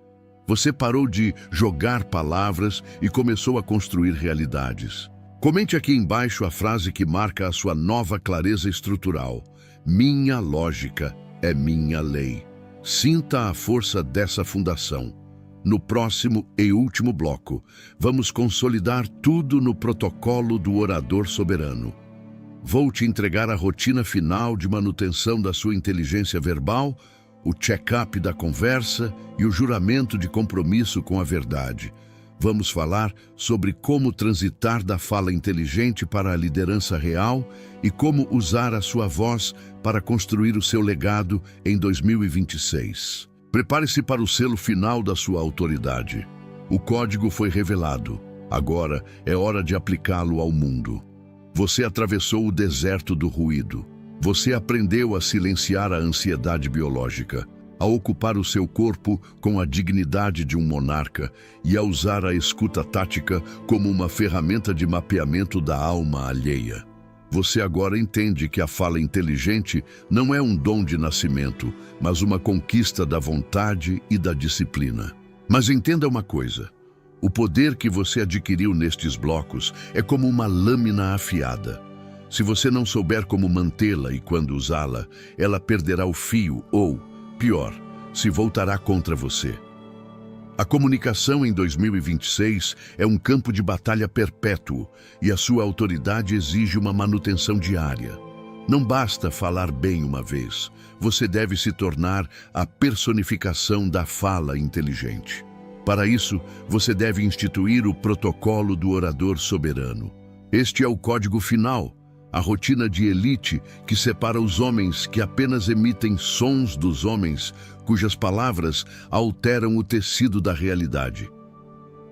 Você parou de jogar palavras e começou a construir realidades. Comente aqui embaixo a frase que marca a sua nova clareza estrutural. Minha lógica é minha lei. Sinta a força dessa fundação. No próximo e último bloco, vamos consolidar tudo no protocolo do orador soberano. Vou te entregar a rotina final de manutenção da sua inteligência verbal, o check-up da conversa e o juramento de compromisso com a verdade. Vamos falar sobre como transitar da fala inteligente para a liderança real e como usar a sua voz para construir o seu legado em 2026. Prepare-se para o selo final da sua autoridade. O código foi revelado. Agora é hora de aplicá-lo ao mundo. Você atravessou o deserto do ruído. Você aprendeu a silenciar a ansiedade biológica, a ocupar o seu corpo com a dignidade de um monarca e a usar a escuta tática como uma ferramenta de mapeamento da alma alheia. Você agora entende que a fala inteligente não é um dom de nascimento, mas uma conquista da vontade e da disciplina. Mas entenda uma coisa, o poder que você adquiriu nestes blocos é como uma lâmina afiada. Se você não souber como mantê-la e quando usá-la, ela perderá o fio ou, pior, se voltará contra você. A comunicação em 2026 é um campo de batalha perpétuo e a sua autoridade exige uma manutenção diária. Não basta falar bem uma vez. Você deve se tornar a personificação da fala inteligente. Para isso, você deve instituir o protocolo do orador soberano. Este é o código final, a rotina de elite que separa os homens que apenas emitem sons dos homens, cujas palavras alteram o tecido da realidade.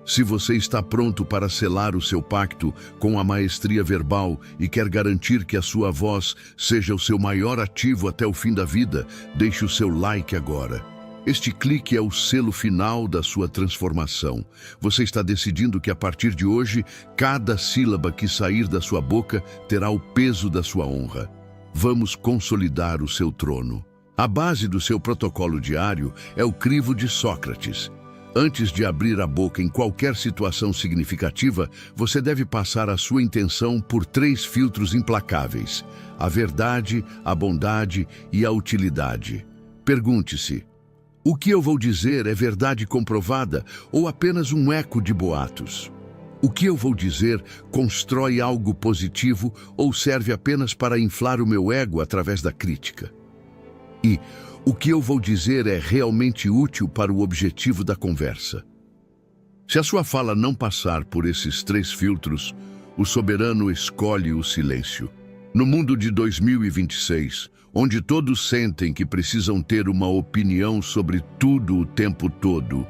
Se você está pronto para selar o seu pacto com a maestria verbal e quer garantir que a sua voz seja o seu maior ativo até o fim da vida, deixe o seu like agora. Este clique é o selo final da sua transformação. Você está decidindo que a partir de hoje, cada sílaba que sair da sua boca terá o peso da sua honra. Vamos consolidar o seu trono. A base do seu protocolo diário é o crivo de Sócrates. Antes de abrir a boca em qualquer situação significativa, você deve passar a sua intenção por 3 filtros implacáveis: a verdade, a bondade e a utilidade. Pergunte-se: o que eu vou dizer é verdade comprovada ou apenas um eco de boatos? O que eu vou dizer constrói algo positivo ou serve apenas para inflar o meu ego através da crítica? E o que eu vou dizer é realmente útil para o objetivo da conversa? Se a sua fala não passar por esses 3 filtros, o soberano escolhe o silêncio. No mundo de 2026, onde todos sentem que precisam ter uma opinião sobre tudo o tempo todo,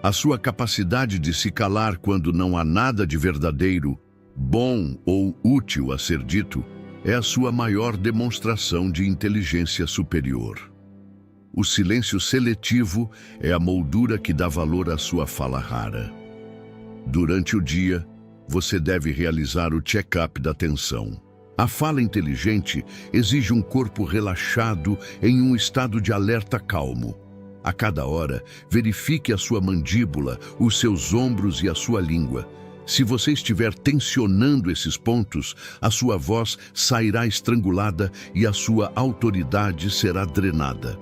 a sua capacidade de se calar quando não há nada de verdadeiro, bom ou útil a ser dito, é a sua maior demonstração de inteligência superior. O silêncio seletivo é a moldura que dá valor à sua fala rara. Durante o dia, você deve realizar o check-up da atenção. A fala inteligente exige um corpo relaxado em um estado de alerta calmo. A cada hora, verifique a sua mandíbula, os seus ombros e a sua língua. Se você estiver tensionando esses pontos, a sua voz sairá estrangulada e a sua autoridade será drenada.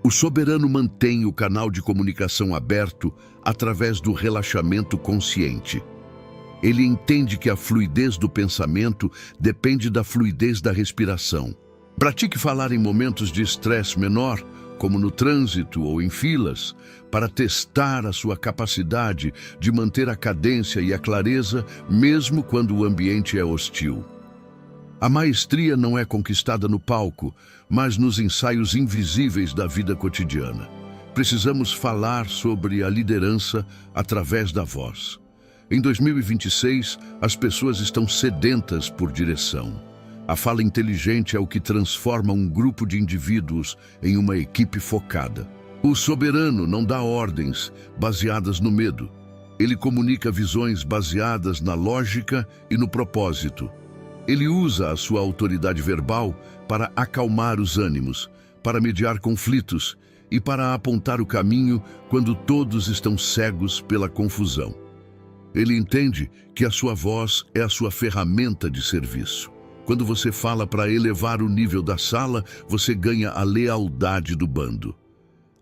O soberano mantém o canal de comunicação aberto através do relaxamento consciente. Ele entende que a fluidez do pensamento depende da fluidez da respiração. Pratique falar em momentos de estresse menor, como no trânsito ou em filas, para testar a sua capacidade de manter a cadência e a clareza, mesmo quando o ambiente é hostil. A maestria não é conquistada no palco, mas nos ensaios invisíveis da vida cotidiana. Precisamos falar sobre a liderança através da voz. Em 2026, as pessoas estão sedentas por direção. A fala inteligente é o que transforma um grupo de indivíduos em uma equipe focada. O soberano não dá ordens baseadas no medo. Ele comunica visões baseadas na lógica e no propósito. Ele usa a sua autoridade verbal para acalmar os ânimos, para mediar conflitos e para apontar o caminho quando todos estão cegos pela confusão. Ele entende que a sua voz é a sua ferramenta de serviço. Quando você fala para elevar o nível da sala, você ganha a lealdade do bando.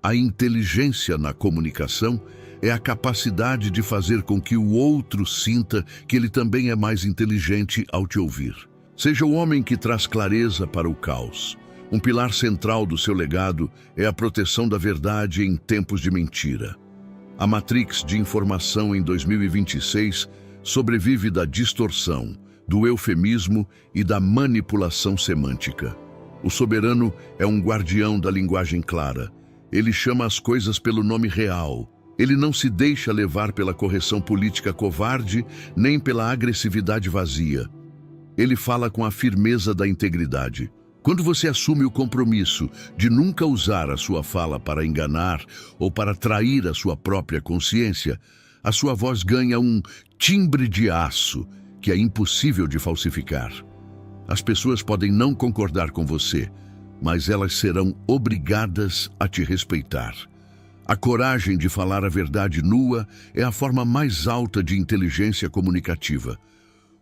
A inteligência na comunicação é a capacidade de fazer com que o outro sinta que ele também é mais inteligente ao te ouvir. Seja o homem que traz clareza para o caos. Um pilar central do seu legado é a proteção da verdade em tempos de mentira. A Matrix de informação em 2026 sobrevive da distorção, do eufemismo e da manipulação semântica. O soberano é um guardião da linguagem clara. Ele chama as coisas pelo nome real. Ele não se deixa levar pela correção política covarde, nem pela agressividade vazia. Ele fala com a firmeza da integridade. Quando você assume o compromisso de nunca usar a sua fala para enganar ou para trair a sua própria consciência, a sua voz ganha um timbre de aço que é impossível de falsificar. As pessoas podem não concordar com você, mas elas serão obrigadas a te respeitar. A coragem de falar a verdade nua é a forma mais alta de inteligência comunicativa.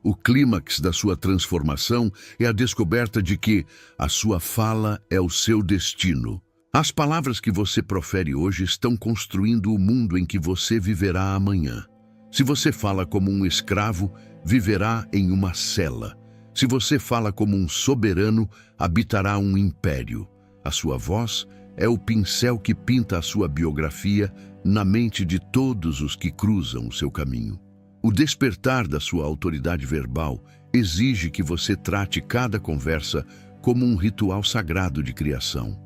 O clímax da sua transformação é a descoberta de que a sua fala é o seu destino. As palavras que você profere hoje estão construindo o mundo em que você viverá amanhã. Se você fala como um escravo, viverá em uma cela. Se você fala como um soberano, habitará um império. A sua voz é o pincel que pinta a sua biografia na mente de todos os que cruzam o seu caminho. O despertar da sua autoridade verbal exige que você trate cada conversa como um ritual sagrado de criação.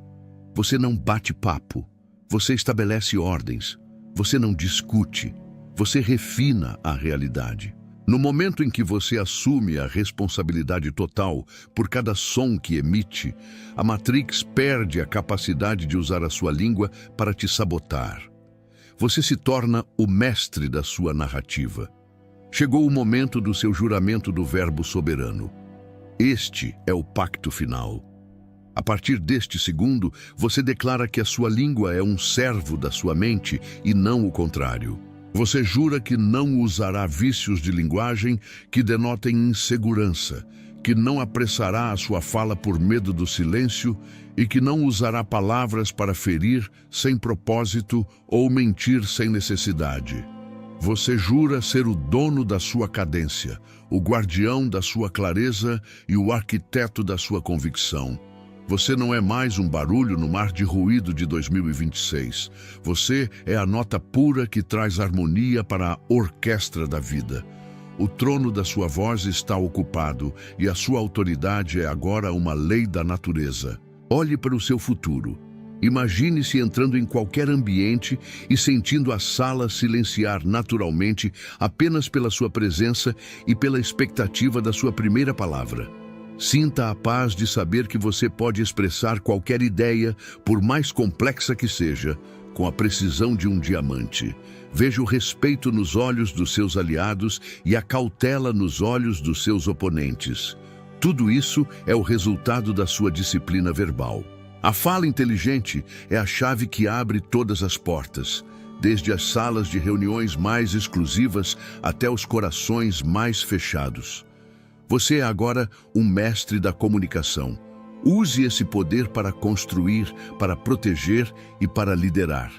Você não bate papo, você estabelece ordens, você não discute, você refina a realidade. No momento em que você assume a responsabilidade total por cada som que emite, a Matrix perde a capacidade de usar a sua língua para te sabotar. Você se torna o mestre da sua narrativa. Chegou o momento do seu juramento do Verbo soberano. Este é o pacto final. A partir deste segundo, você declara que a sua língua é um servo da sua mente e não o contrário. Você jura que não usará vícios de linguagem que denotem insegurança, que não apressará a sua fala por medo do silêncio e que não usará palavras para ferir sem propósito ou mentir sem necessidade. Você jura ser o dono da sua cadência, o guardião da sua clareza e o arquiteto da sua convicção. Você não é mais um barulho no mar de ruído de 2026. Você é a nota pura que traz harmonia para a orquestra da vida. O trono da sua voz está ocupado e a sua autoridade é agora uma lei da natureza. Olhe para o seu futuro. Imagine-se entrando em qualquer ambiente e sentindo a sala silenciar naturalmente apenas pela sua presença e pela expectativa da sua primeira palavra. Sinta a paz de saber que você pode expressar qualquer ideia, por mais complexa que seja, com a precisão de um diamante. Veja o respeito nos olhos dos seus aliados e a cautela nos olhos dos seus oponentes. Tudo isso é o resultado da sua disciplina verbal. A fala inteligente é a chave que abre todas as portas, desde as salas de reuniões mais exclusivas até os corações mais fechados. Você é agora um mestre da comunicação. Use esse poder para construir, para proteger e para liderar.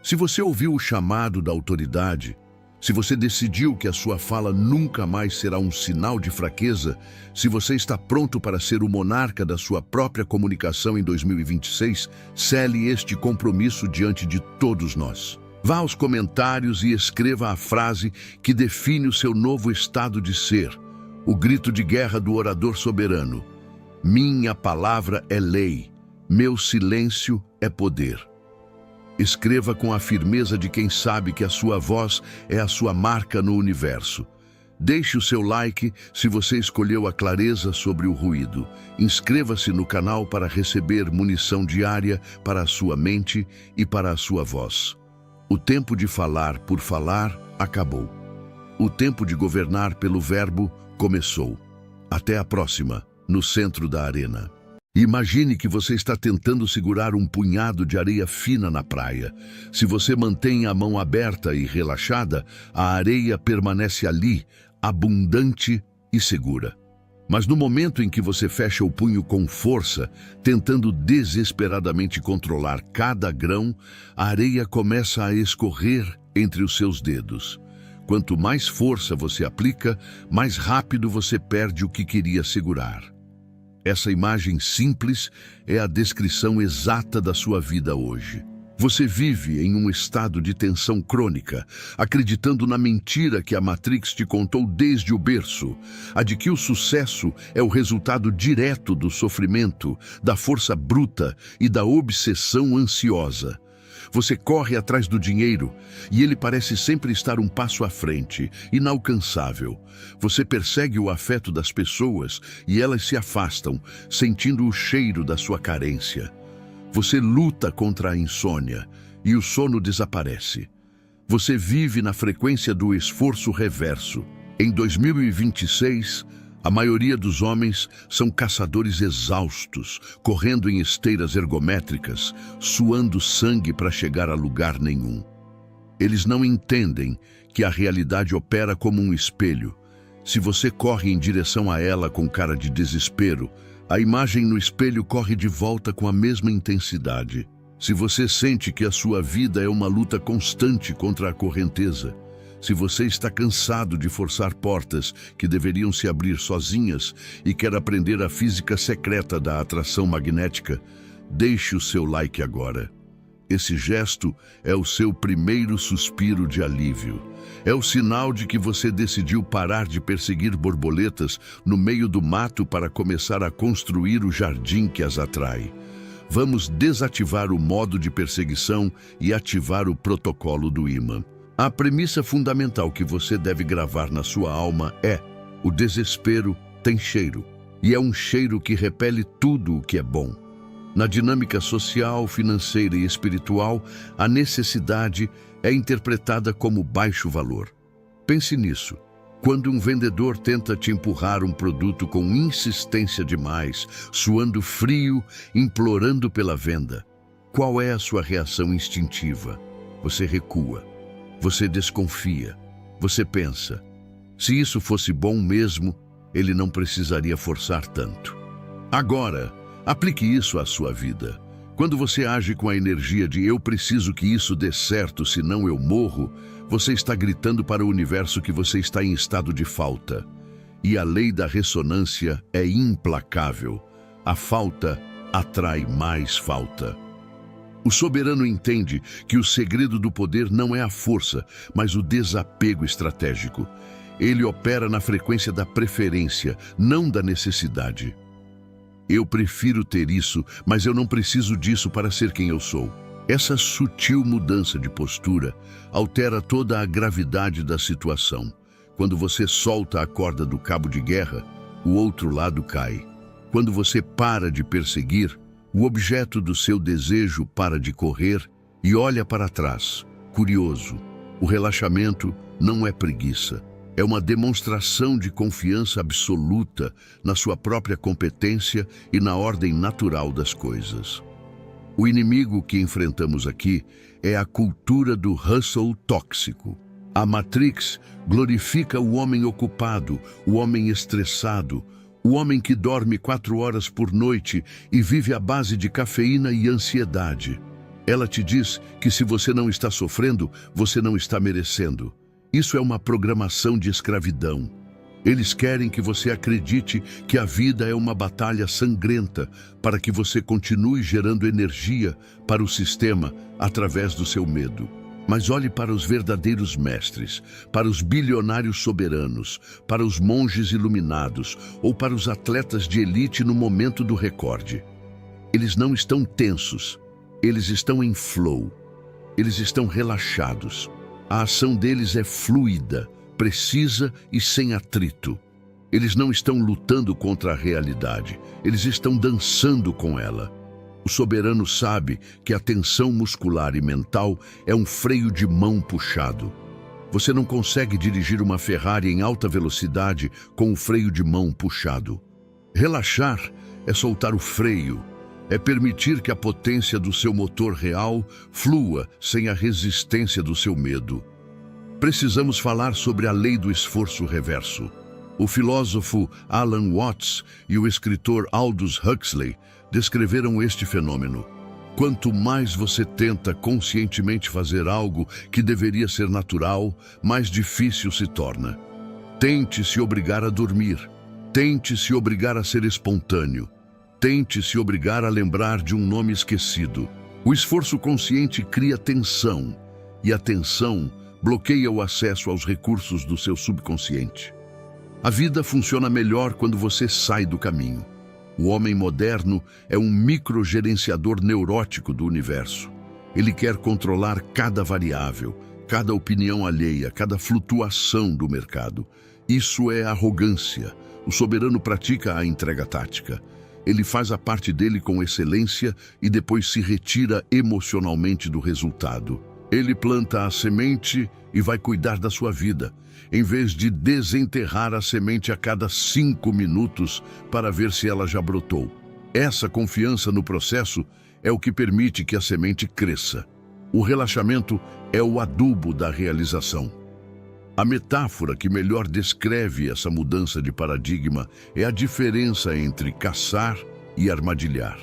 Se você ouviu o chamado da autoridade, se você decidiu que a sua fala nunca mais será um sinal de fraqueza, se você está pronto para ser o monarca da sua própria comunicação em 2026, cele este compromisso diante de todos nós. Vá aos comentários e escreva a frase que define o seu novo estado de ser. O grito de guerra do orador soberano. Minha palavra é lei, meu silêncio é poder. Escreva com a firmeza de quem sabe que a sua voz é a sua marca no universo. Deixe o seu like se você escolheu a clareza sobre o ruído. Inscreva-se no canal para receber munição diária para a sua mente e para a sua voz. O tempo de falar por falar acabou. O tempo de governar pelo verbo começou. Até a próxima, no centro da arena. Imagine que você está tentando segurar um punhado de areia fina na praia. Se você mantém a mão aberta e relaxada, a areia permanece ali, abundante e segura. Mas no momento em que você fecha o punho com força, tentando desesperadamente controlar cada grão, a areia começa a escorrer entre os seus dedos. Quanto mais força você aplica, mais rápido você perde o que queria segurar. Essa imagem simples é a descrição exata da sua vida hoje. Você vive em um estado de tensão crônica, acreditando na mentira que a Matrix te contou desde o berço, a de que o sucesso é o resultado direto do sofrimento, da força bruta e da obsessão ansiosa. Você corre atrás do dinheiro e ele parece sempre estar um passo à frente, inalcançável. Você persegue o afeto das pessoas e elas se afastam, sentindo o cheiro da sua carência. Você luta contra a insônia e o sono desaparece. Você vive na frequência do esforço reverso. Em 2026, a maioria dos homens são caçadores exaustos, correndo em esteiras ergométricas, suando sangue para chegar a lugar nenhum. Eles não entendem que a realidade opera como um espelho. Se você corre em direção a ela com cara de desespero, a imagem no espelho corre de volta com a mesma intensidade. Se você sente que a sua vida é uma luta constante contra a correnteza, Se você está cansado de forçar portas que deveriam se abrir sozinhas e quer aprender a física secreta da atração magnética, deixe o seu like agora. Esse gesto é o seu primeiro suspiro de alívio. É o sinal de que você decidiu parar de perseguir borboletas no meio do mato para começar a construir o jardim que as atrai. Vamos desativar o modo de perseguição e ativar o protocolo do ímã. A premissa fundamental que você deve gravar na sua alma é: o desespero tem cheiro, e é um cheiro que repele tudo o que é bom. Na dinâmica social, financeira e espiritual, a necessidade é interpretada como baixo valor. Pense nisso. Quando um vendedor tenta te empurrar um produto com insistência demais, suando frio, implorando pela venda, qual é a sua reação instintiva? Você recua. Você desconfia. Você pensa: se isso fosse bom mesmo, ele não precisaria forçar tanto. Agora, aplique isso à sua vida. Quando você age com a energia de "eu preciso que isso dê certo, senão eu morro", você está gritando para o universo que você está em estado de falta. E a lei da ressonância é implacável. A falta atrai mais falta. O soberano entende que o segredo do poder não é a força, mas o desapego estratégico. Ele opera na frequência da preferência, não da necessidade. Eu prefiro ter isso, mas eu não preciso disso para ser quem eu sou. Essa sutil mudança de postura altera toda a gravidade da situação. Quando você solta a corda do cabo de guerra, o outro lado cai. Quando você para de perseguir, o objeto do seu desejo para de correr e olha para trás, curioso. O relaxamento não é preguiça. É uma demonstração de confiança absoluta na sua própria competência e na ordem natural das coisas. O inimigo que enfrentamos aqui é a cultura do hustle tóxico. A Matrix glorifica o homem ocupado, o homem estressado, o homem que dorme 4 horas por noite e vive à base de cafeína e ansiedade. Ela te diz que se você não está sofrendo, você não está merecendo. Isso é uma programação de escravidão. Eles querem que você acredite que a vida é uma batalha sangrenta para que você continue gerando energia para o sistema através do seu medo. Mas olhe para os verdadeiros mestres, para os bilionários soberanos, para os monges iluminados ou para os atletas de elite no momento do recorde. Eles não estão tensos, eles estão em flow, eles estão relaxados. A ação deles é fluida, precisa e sem atrito. Eles não estão lutando contra a realidade, eles estão dançando com ela. O soberano sabe que a tensão muscular e mental é um freio de mão puxado. Você não consegue dirigir uma Ferrari em alta velocidade com o freio de mão puxado. Relaxar é soltar o freio, é permitir que a potência do seu motor real flua sem a resistência do seu medo. Precisamos falar sobre a lei do esforço reverso. O filósofo Alan Watts e o escritor Aldous Huxley descreveram este fenômeno. Quanto mais você tenta conscientemente fazer algo que deveria ser natural, mais difícil se torna. Tente se obrigar a dormir. Tente se obrigar a ser espontâneo. Tente se obrigar a lembrar de um nome esquecido. O esforço consciente cria tensão, e a tensão bloqueia o acesso aos recursos do seu subconsciente. A vida funciona melhor quando você sai do caminho. O homem moderno é um microgerenciador neurótico do universo. Ele quer controlar cada variável, cada opinião alheia, cada flutuação do mercado. Isso é arrogância. O soberano pratica a entrega tática. Ele faz a parte dele com excelência e depois se retira emocionalmente do resultado. Ele planta a semente e vai cuidar da sua vida, em vez de desenterrar a semente a cada 5 minutos para ver se ela já brotou. Essa confiança no processo é o que permite que a semente cresça. O relaxamento é o adubo da realização. A metáfora que melhor descreve essa mudança de paradigma é a diferença entre caçar e armadilhar.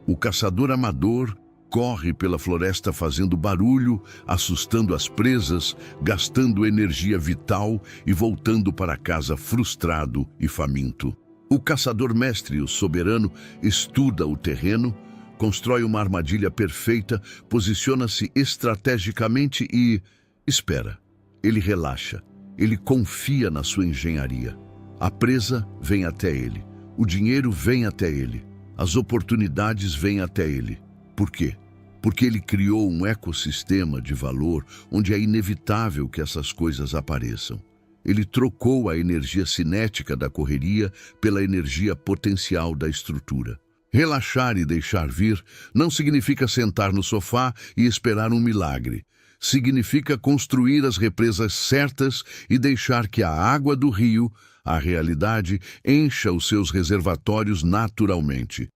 O caçador amador corre pela floresta fazendo barulho, assustando as presas, gastando energia vital e voltando para casa frustrado e faminto. O caçador-mestre, o soberano, estuda o terreno, constrói uma armadilha perfeita, posiciona-se estrategicamente e espera. Ele relaxa, ele confia na sua engenharia. A presa vem até ele, o dinheiro vem até ele, as oportunidades vêm até ele. Por quê? Porque ele criou um ecossistema de valor onde é inevitável que essas coisas apareçam. Ele trocou a energia cinética da correria pela energia potencial da estrutura. Relaxar e deixar vir não significa sentar no sofá e esperar um milagre. Significa construir as represas certas e deixar que a água do rio, a realidade, encha os seus reservatórios naturalmente.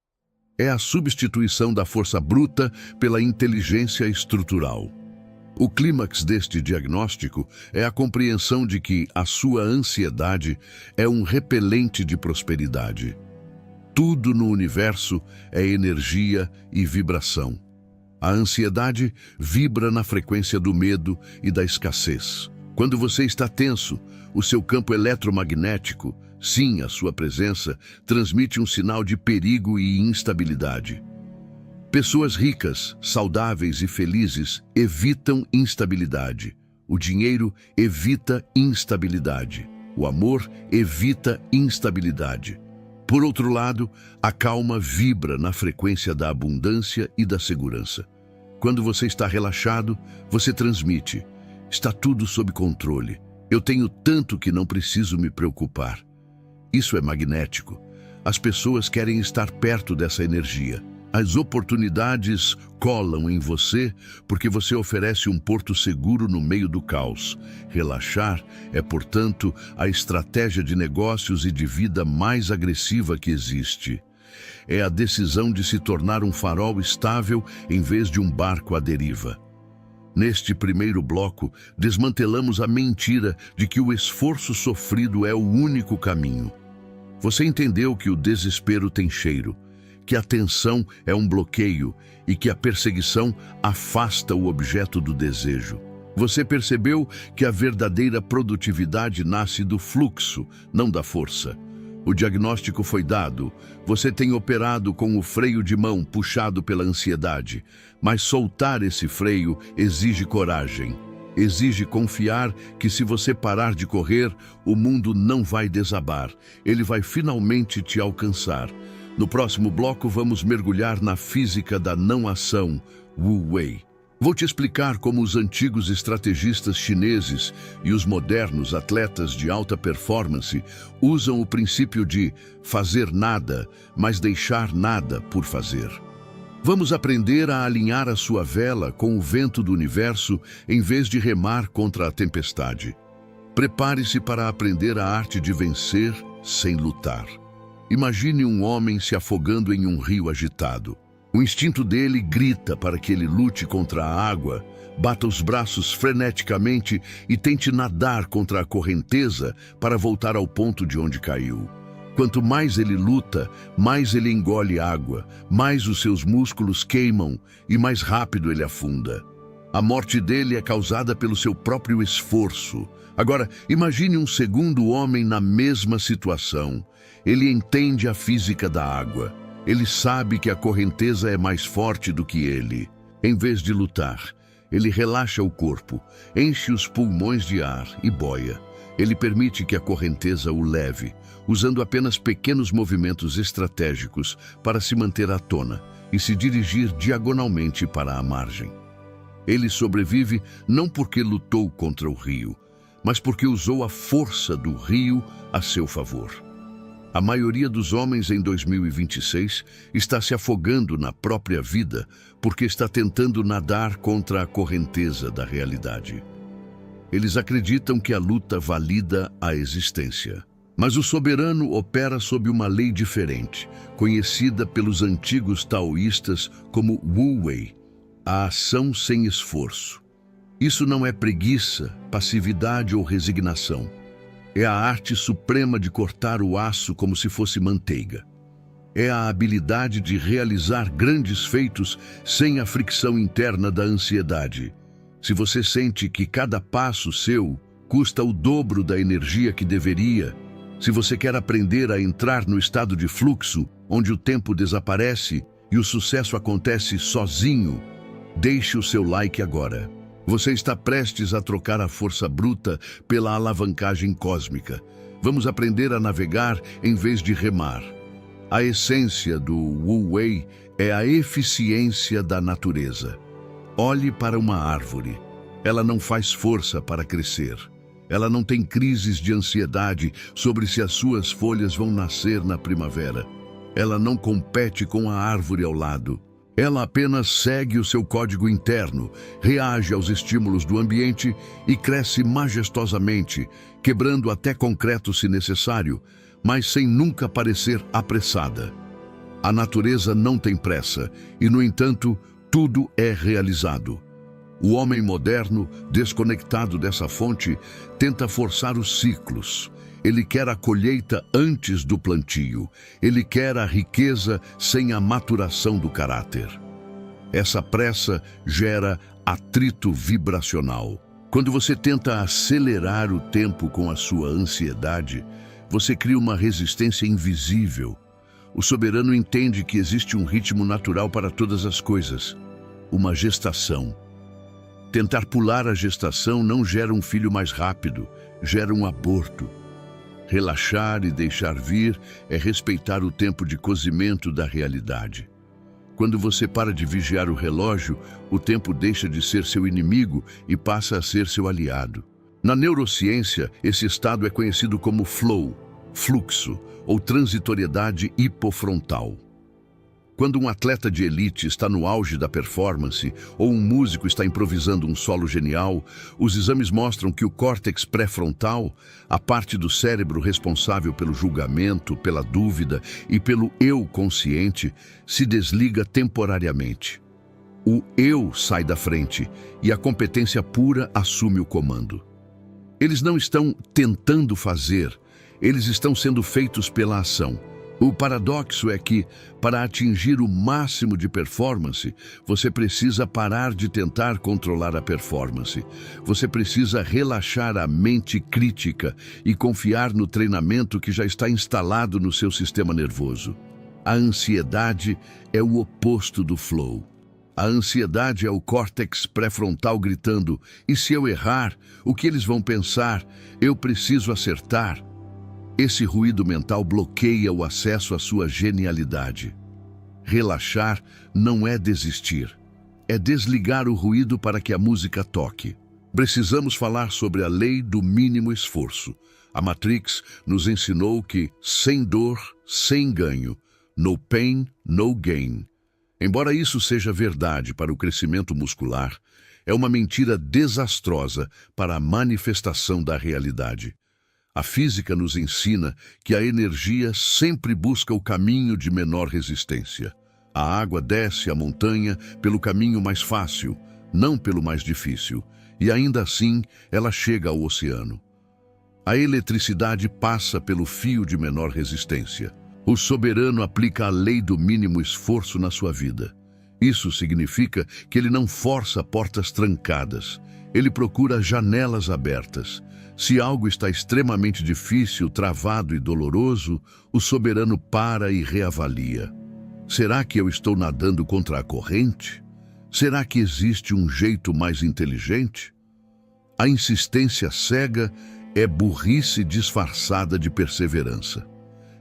É a substituição da força bruta pela inteligência estrutural. O clímax deste diagnóstico é a compreensão de que a sua ansiedade é um repelente de prosperidade. Tudo no universo é energia e vibração. A ansiedade vibra na frequência do medo e da escassez. Quando você está tenso, o seu campo eletromagnético, sim, a sua presença, transmite um sinal de perigo e instabilidade. Pessoas ricas, saudáveis e felizes evitam instabilidade. O dinheiro evita instabilidade. O amor evita instabilidade. Por outro lado, a calma vibra na frequência da abundância e da segurança. Quando você está relaxado, você transmite: está tudo sob controle. Eu tenho tanto que não preciso me preocupar. Isso é magnético. As pessoas querem estar perto dessa energia. As oportunidades colam em você porque você oferece um porto seguro no meio do caos. Relaxar é, portanto, a estratégia de negócios e de vida mais agressiva que existe. É a decisão de se tornar um farol estável em vez de um barco à deriva. Neste primeiro bloco, desmantelamos a mentira de que o esforço sofrido é o único caminho. Você entendeu que o desespero tem cheiro, que a tensão é um bloqueio e que a perseguição afasta o objeto do desejo. Você percebeu que a verdadeira produtividade nasce do fluxo, não da força. O diagnóstico foi dado. Você tem operado com o freio de mão puxado pela ansiedade, mas soltar esse freio exige coragem. Exige confiar que se você parar de correr, o mundo não vai desabar. Ele vai finalmente te alcançar. No próximo bloco, vamos mergulhar na física da não-ação, Wu Wei. Vou te explicar como os antigos estrategistas chineses e os modernos atletas de alta performance usam o princípio de fazer nada, mas deixar nada por fazer. Vamos aprender a alinhar a sua vela com o vento do universo em vez de remar contra a tempestade. Prepare-se para aprender a arte de vencer sem lutar. Imagine um homem se afogando em um rio agitado. O instinto dele grita para que ele lute contra a água, bata os braços freneticamente e tente nadar contra a correnteza para voltar ao ponto de onde caiu. Quanto mais ele luta, mais ele engole água, mais os seus músculos queimam e mais rápido ele afunda. A morte dele é causada pelo seu próprio esforço. Agora, imagine um segundo homem na mesma situação. Ele entende a física da água. Ele sabe que a correnteza é mais forte do que ele. Em vez de lutar, ele relaxa o corpo, enche os pulmões de ar e boia. Ele permite que a correnteza o leve, usando apenas pequenos movimentos estratégicos para se manter à tona e se dirigir diagonalmente para a margem. Ele sobrevive não porque lutou contra o rio, mas porque usou a força do rio a seu favor. A maioria dos homens em 2026 está se afogando na própria vida porque está tentando nadar contra a correnteza da realidade. Eles acreditam que a luta valida a existência. Mas o soberano opera sob uma lei diferente, conhecida pelos antigos taoístas como Wu Wei, a ação sem esforço. Isso não é preguiça, passividade ou resignação. É a arte suprema de cortar o aço como se fosse manteiga. É a habilidade de realizar grandes feitos sem a fricção interna da ansiedade. Se você sente que cada passo seu custa o dobro da energia que deveria, se você quer aprender a entrar no estado de fluxo, onde o tempo desaparece e o sucesso acontece sozinho, deixe o seu like agora. Você está prestes a trocar a força bruta pela alavancagem cósmica. Vamos aprender a navegar em vez de remar. A essência do Wu Wei é a eficiência da natureza. Olhe para uma árvore. Ela não faz força para crescer. Ela não tem crises de ansiedade sobre se as suas folhas vão nascer na primavera. Ela não compete com a árvore ao lado. Ela apenas segue o seu código interno, reage aos estímulos do ambiente e cresce majestosamente, quebrando até concreto se necessário, mas sem nunca parecer apressada. A natureza não tem pressa e, no entanto, tudo é realizado. O homem moderno, desconectado dessa fonte, tenta forçar os ciclos. Ele quer a colheita antes do plantio. Ele quer a riqueza sem a maturação do caráter. Essa pressa gera atrito vibracional. Quando você tenta acelerar o tempo com a sua ansiedade, você cria uma resistência invisível. O soberano entende que existe um ritmo natural para todas as coisas, uma gestação. Tentar pular a gestação não gera um filho mais rápido, gera um aborto. Relaxar e deixar vir é respeitar o tempo de cozimento da realidade. Quando você para de vigiar o relógio, o tempo deixa de ser seu inimigo e passa a ser seu aliado. Na neurociência, esse estado é conhecido como flow, fluxo ou transitoriedade hipofrontal. Quando um atleta de elite está no auge da performance ou um músico está improvisando um solo genial, os exames mostram que o córtex pré-frontal, a parte do cérebro responsável pelo julgamento, pela dúvida e pelo eu consciente, se desliga temporariamente. O eu sai da frente e a competência pura assume o comando. Eles não estão tentando fazer, eles estão sendo feitos pela ação. O paradoxo é que, para atingir o máximo de performance, você precisa parar de tentar controlar a performance. Você precisa relaxar a mente crítica e confiar no treinamento que já está instalado no seu sistema nervoso. A ansiedade é o oposto do flow. A ansiedade é o córtex pré-frontal gritando: e se eu errar? O que eles vão pensar? Eu preciso acertar. Esse ruído mental bloqueia o acesso à sua genialidade. Relaxar não é desistir, é desligar o ruído para que a música toque. Precisamos falar sobre a lei do mínimo esforço. A Matrix nos ensinou que, sem dor, sem ganho, no pain, no gain. Embora isso seja verdade para o crescimento muscular, é uma mentira desastrosa para a manifestação da realidade. A física nos ensina que a energia sempre busca o caminho de menor resistência. A água desce a montanha pelo caminho mais fácil, não pelo mais difícil, e ainda assim ela chega ao oceano. A eletricidade passa pelo fio de menor resistência. O soberano aplica a lei do mínimo esforço na sua vida. Isso significa que ele não força portas trancadas, ele procura janelas abertas. Se algo está extremamente difícil, travado e doloroso, o soberano para e reavalia. Será que eu estou nadando contra a corrente? Será que existe um jeito mais inteligente? A insistência cega é burrice disfarçada de perseverança.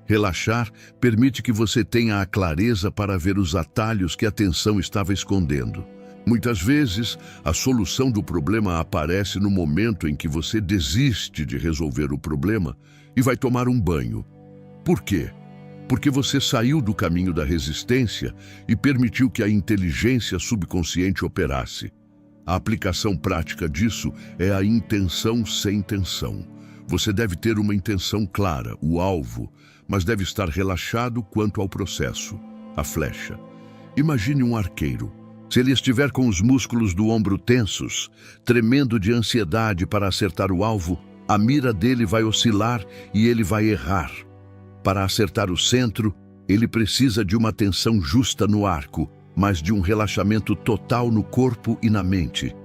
Relaxar permite que você tenha a clareza para ver os atalhos que a tensão estava escondendo. Muitas vezes, a solução do problema aparece no momento em que você desiste de resolver o problema e vai tomar um banho. Por quê? Porque você saiu do caminho da resistência e permitiu que a inteligência subconsciente operasse. A aplicação prática disso é a intenção sem tensão. Você deve ter uma intenção clara, o alvo, mas deve estar relaxado quanto ao processo, a flecha. Imagine um arqueiro. Se ele estiver com os músculos do ombro tensos, tremendo de ansiedade para acertar o alvo, a mira dele vai oscilar e ele vai errar. Para acertar o centro, Ele precisa de uma atenção justa no arco, mas de um relaxamento total no corpo e na mente.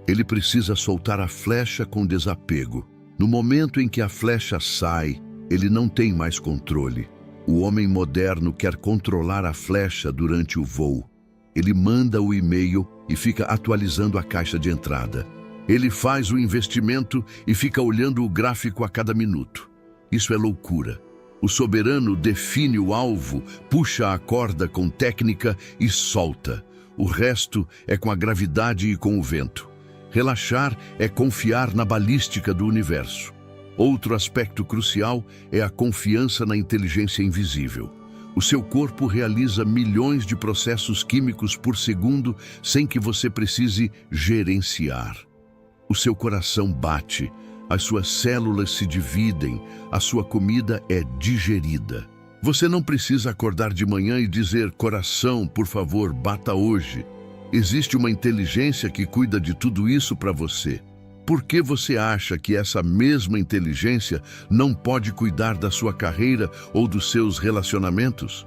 Ele precisa soltar a flecha com desapego. No momento em que a flecha sai, ele não tem mais controle. O homem moderno quer controlar a flecha durante o voo. Ele manda o e-mail e fica atualizando a caixa de entrada. Ele faz o investimento e fica olhando o gráfico a cada minuto. Isso é loucura. O soberano define o alvo, puxa a corda com técnica e solta. O resto é com a gravidade e com o vento. Relaxar é confiar na balística do universo. Outro aspecto crucial é a confiança na inteligência invisível. O seu corpo realiza milhões de processos químicos por segundo sem que você precise gerenciar. O seu coração bate, as suas células se dividem, a sua comida é digerida. Você não precisa acordar de manhã e dizer: coração, por favor, bata hoje. Existe uma inteligência que cuida de tudo isso para você. Por que você acha que essa mesma inteligência não pode cuidar da sua carreira ou dos seus relacionamentos?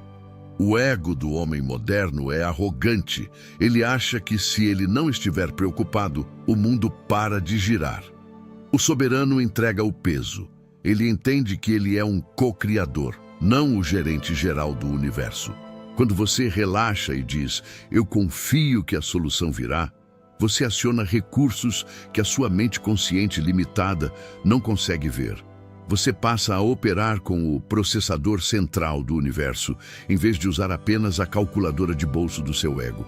O ego do homem moderno é arrogante. Ele acha que se ele não estiver preocupado, o mundo para de girar. O soberano entrega o peso. Ele entende que ele é um co-criador, não o gerente geral do universo. Quando você relaxa e diz: eu confio que a solução virá, você aciona recursos que a sua mente consciente limitada não consegue ver. Você passa a operar com o processador central do universo, em vez de usar apenas a calculadora de bolso do seu ego.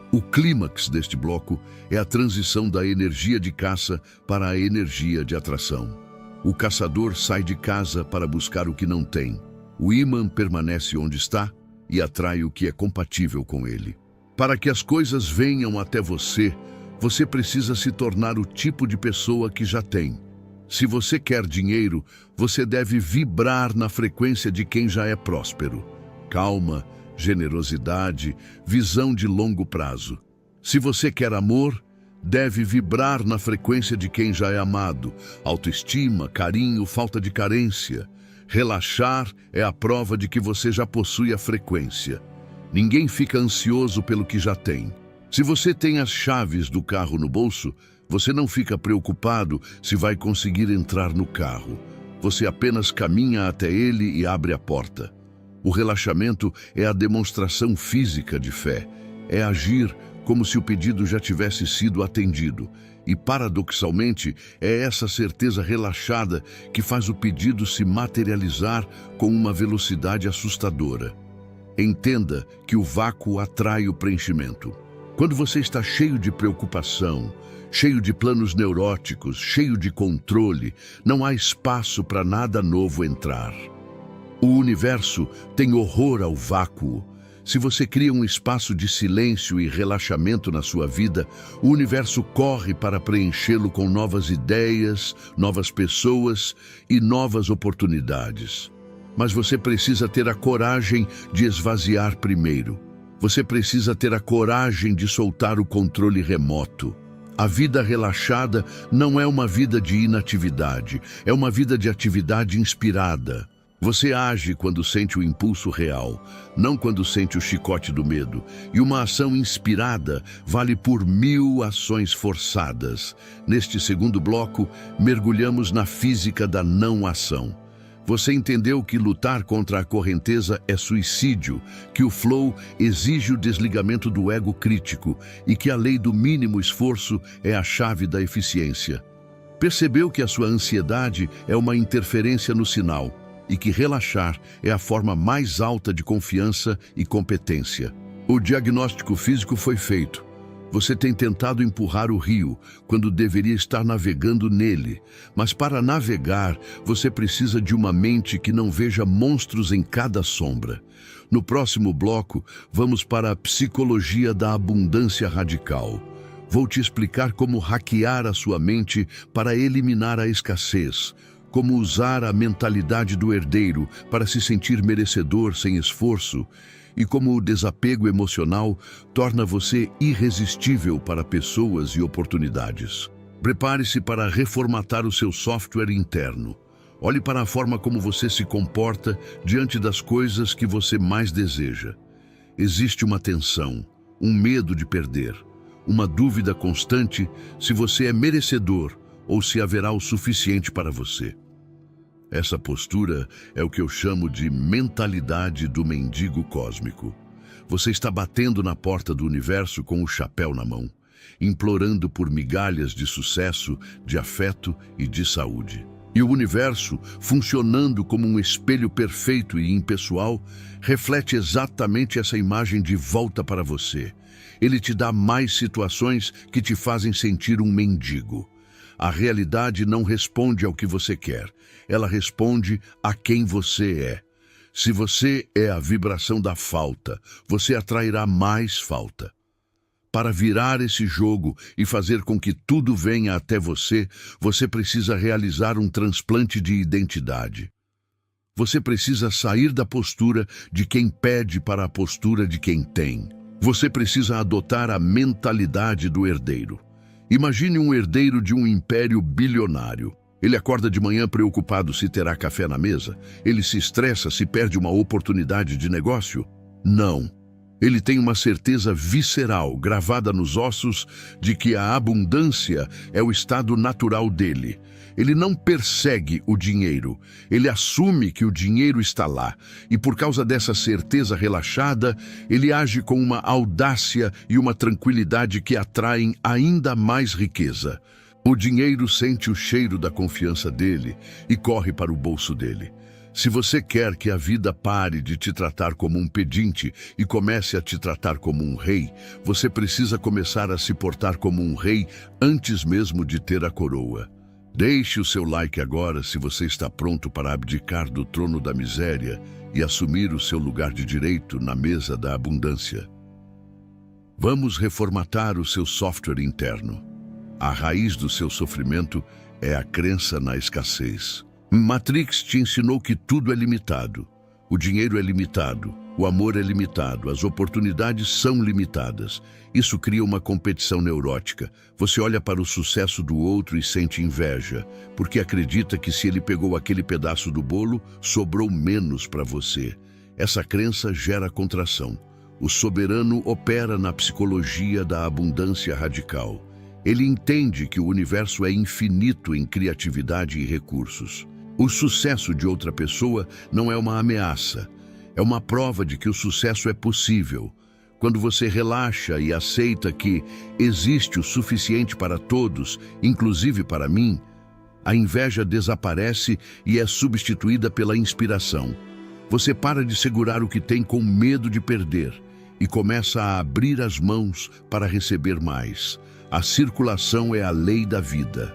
O clímax deste bloco é a transição da energia de caça para a energia de atração. O caçador sai de casa para buscar o que não tem. O ímã permanece onde está e atrai o que é compatível com ele. Para que as coisas venham até você, você precisa se tornar o tipo de pessoa que já tem. Se você quer dinheiro, você deve vibrar na frequência de quem já é próspero. Calma, generosidade, visão de longo prazo. Se você quer amor, deve vibrar na frequência de quem já é amado. Autoestima, carinho, falta de carência. Relaxar é a prova de que você já possui a frequência. Ninguém fica ansioso pelo que já tem. Se você tem as chaves do carro no bolso, você não fica preocupado se vai conseguir entrar no carro. Você apenas caminha até ele e abre a porta. O relaxamento é a demonstração física de fé. É agir como se o pedido já tivesse sido atendido. E, paradoxalmente, é essa certeza relaxada que faz o pedido se materializar com uma velocidade assustadora. Entenda que o vácuo atrai o preenchimento. Quando você está cheio de preocupação, cheio de planos neuróticos, cheio de controle, não há espaço para nada novo entrar. O universo tem horror ao vácuo. Se você cria um espaço de silêncio e relaxamento na sua vida, o universo corre para preenchê-lo com novas ideias, novas pessoas e novas oportunidades. Mas você precisa ter a coragem de esvaziar primeiro. Você precisa ter a coragem de soltar o controle remoto. A vida relaxada não é uma vida de inatividade, é uma vida de atividade inspirada. Você age quando sente o impulso real, não quando sente o chicote do medo. E uma ação inspirada vale por 1000 ações forçadas. Neste segundo bloco, mergulhamos na física da não ação. Você entendeu que lutar contra a correnteza é suicídio, que o flow exige o desligamento do ego crítico e que a lei do mínimo esforço é a chave da eficiência. Percebeu que a sua ansiedade é uma interferência no sinal e que relaxar é a forma mais alta de confiança e competência. O diagnóstico físico foi feito. Você tem tentado empurrar o rio quando deveria estar navegando nele. Mas para navegar, você precisa de uma mente que não veja monstros em cada sombra. No próximo bloco, vamos para a psicologia da abundância radical. Vou te explicar como hackear a sua mente para eliminar a escassez, como usar a mentalidade do herdeiro para se sentir merecedor sem esforço, e como o desapego emocional torna você irresistível para pessoas e oportunidades. Prepare-se para reformatar o seu software interno. Olhe para a forma como você se comporta diante das coisas que você mais deseja. Existe uma tensão, um medo de perder, uma dúvida constante se você é merecedor ou se haverá o suficiente para você. Essa postura é o que eu chamo de mentalidade do mendigo cósmico. Você está batendo na porta do universo com o chapéu na mão, implorando por migalhas de sucesso, de afeto e de saúde. E o universo, funcionando como um espelho perfeito e impessoal, reflete exatamente essa imagem de volta para você. Ele te dá mais situações que te fazem sentir um mendigo. A realidade não responde ao que você quer, ela responde a quem você é. Se você é a vibração da falta, você atrairá mais falta. Para virar esse jogo e fazer com que tudo venha até você, você precisa realizar um transplante de identidade. Você precisa sair da postura de quem pede para a postura de quem tem. Você precisa adotar a mentalidade do herdeiro. Imagine um herdeiro de um império bilionário. Ele acorda de manhã preocupado se terá café na mesa. Ele se estressa se perde uma oportunidade de negócio? Não. Ele tem uma certeza visceral, gravada nos ossos, de que a abundância é o estado natural dele. Ele não persegue o dinheiro, ele assume que o dinheiro está lá. E por causa dessa certeza relaxada, ele age com uma audácia e uma tranquilidade que atraem ainda mais riqueza. O dinheiro sente o cheiro da confiança dele e corre para o bolso dele. Se você quer que a vida pare de te tratar como um pedinte e comece a te tratar como um rei, você precisa começar a se portar como um rei antes mesmo de ter a coroa. Deixe o seu like agora se você está pronto para abdicar do trono da miséria e assumir o seu lugar de direito na mesa da abundância. Vamos reformatar o seu software interno. A raiz do seu sofrimento é a crença na escassez. Matrix te ensinou que tudo é limitado. O dinheiro é limitado, o amor é limitado, as oportunidades são limitadas. Isso cria uma competição neurótica. Você olha para o sucesso do outro e sente inveja, porque acredita que se ele pegou aquele pedaço do bolo, sobrou menos para você. Essa crença gera contração. O soberano opera na psicologia da abundância radical. Ele entende que o universo é infinito em criatividade e recursos. O sucesso de outra pessoa não é uma ameaça, é uma prova de que o sucesso é possível. Quando você relaxa e aceita que existe o suficiente para todos, inclusive para mim, a inveja desaparece e é substituída pela inspiração. Você para de segurar o que tem com medo de perder e começa a abrir as mãos para receber mais. A circulação é a lei da vida.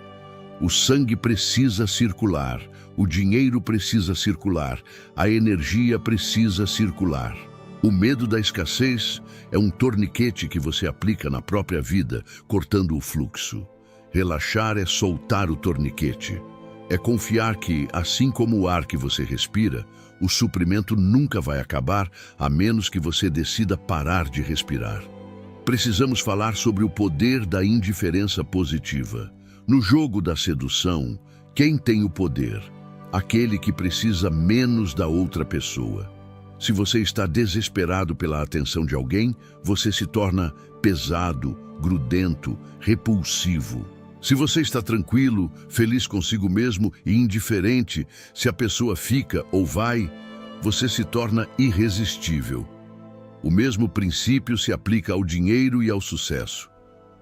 O sangue precisa circular, o dinheiro precisa circular, a energia precisa circular. O medo da escassez é um torniquete que você aplica na própria vida, cortando o fluxo. Relaxar é soltar o torniquete. É confiar que, assim como o ar que você respira, o suprimento nunca vai acabar, a menos que você decida parar de respirar. Precisamos falar sobre o poder da indiferença positiva. No jogo da sedução, quem tem o poder? Aquele que precisa menos da outra pessoa. Se você está desesperado pela atenção de alguém, você se torna pesado, grudento, repulsivo. Se você está tranquilo, feliz consigo mesmo e indiferente, se a pessoa fica ou vai, você se torna irresistível. O mesmo princípio se aplica ao dinheiro e ao sucesso.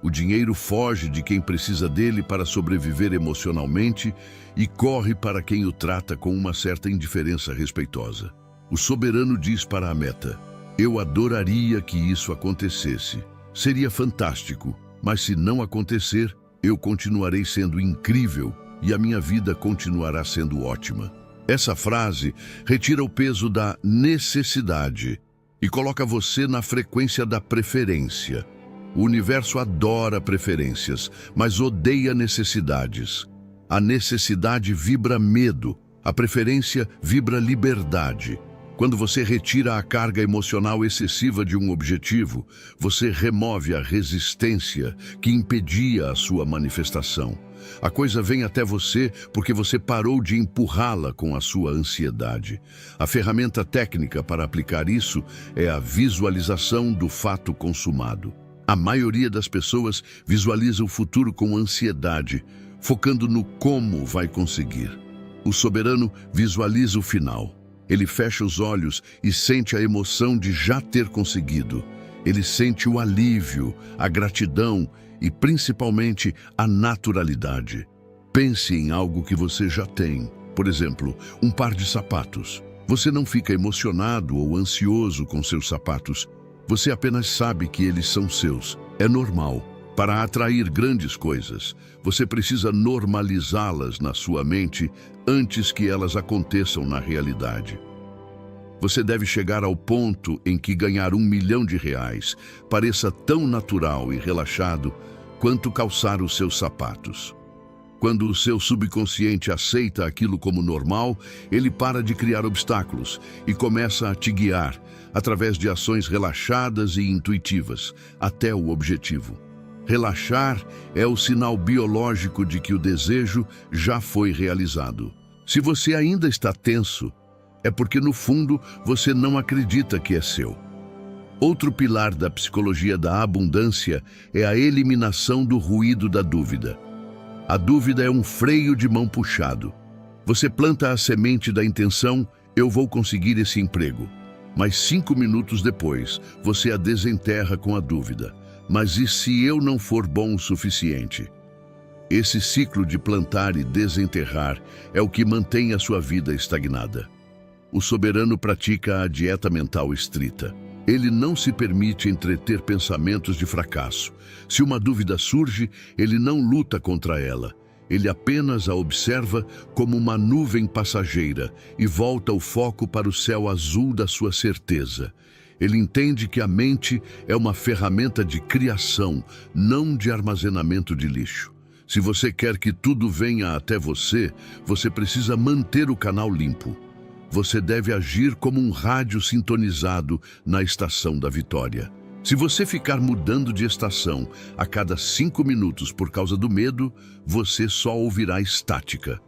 O dinheiro foge de quem precisa dele para sobreviver emocionalmente e corre para quem o trata com uma certa indiferença respeitosa. O soberano diz para a meta: eu adoraria que isso acontecesse. Seria fantástico, mas se não acontecer, eu continuarei sendo incrível e a minha vida continuará sendo ótima. Essa frase retira o peso da necessidade e coloca você na frequência da preferência. O universo adora preferências, mas odeia necessidades. A necessidade vibra medo, a preferência vibra liberdade. Quando você retira a carga emocional excessiva de um objetivo, você remove a resistência que impedia a sua manifestação. A coisa vem até você porque você parou de empurrá-la com a sua ansiedade. A ferramenta técnica para aplicar isso é a visualização do fato consumado. A maioria das pessoas visualiza o futuro com ansiedade, focando no como vai conseguir. O soberano visualiza o final. Ele fecha os olhos e sente a emoção de já ter conseguido. Ele sente o alívio, a gratidão e, principalmente, a naturalidade. Pense em algo que você já tem. Por exemplo, um par de sapatos. Você não fica emocionado ou ansioso com seus sapatos. Você apenas sabe que eles são seus. É normal. Para atrair grandes coisas, você precisa normalizá-las na sua mente antes que elas aconteçam na realidade. Você deve chegar ao ponto em que ganhar R$1 milhão pareça tão natural e relaxado quanto calçar os seus sapatos. Quando o seu subconsciente aceita aquilo como normal, ele para de criar obstáculos e começa a te guiar através de ações relaxadas e intuitivas até o objetivo. Relaxar é o sinal biológico de que o desejo já foi realizado. Se você ainda está tenso, é porque no fundo você não acredita que é seu. Outro pilar da psicologia da abundância é a eliminação do ruído da dúvida. A dúvida é um freio de mão puxado. Você planta a semente da intenção, eu vou conseguir esse emprego. Mas 5 minutos depois, você a desenterra com a dúvida. Mas e se eu não for bom o suficiente? Esse ciclo de plantar e desenterrar é o que mantém a sua vida estagnada. O soberano pratica a dieta mental estrita. Ele não se permite entreter pensamentos de fracasso. Se uma dúvida surge, ele não luta contra ela. Ele apenas a observa como uma nuvem passageira e volta o foco para o céu azul da sua certeza. Ele entende que a mente é uma ferramenta de criação, não de armazenamento de lixo. Se você quer que tudo venha até você, você precisa manter o canal limpo. Você deve agir como um rádio sintonizado na estação da vitória. Se você ficar mudando de estação a cada 5 minutos por causa do medo, você só ouvirá estática.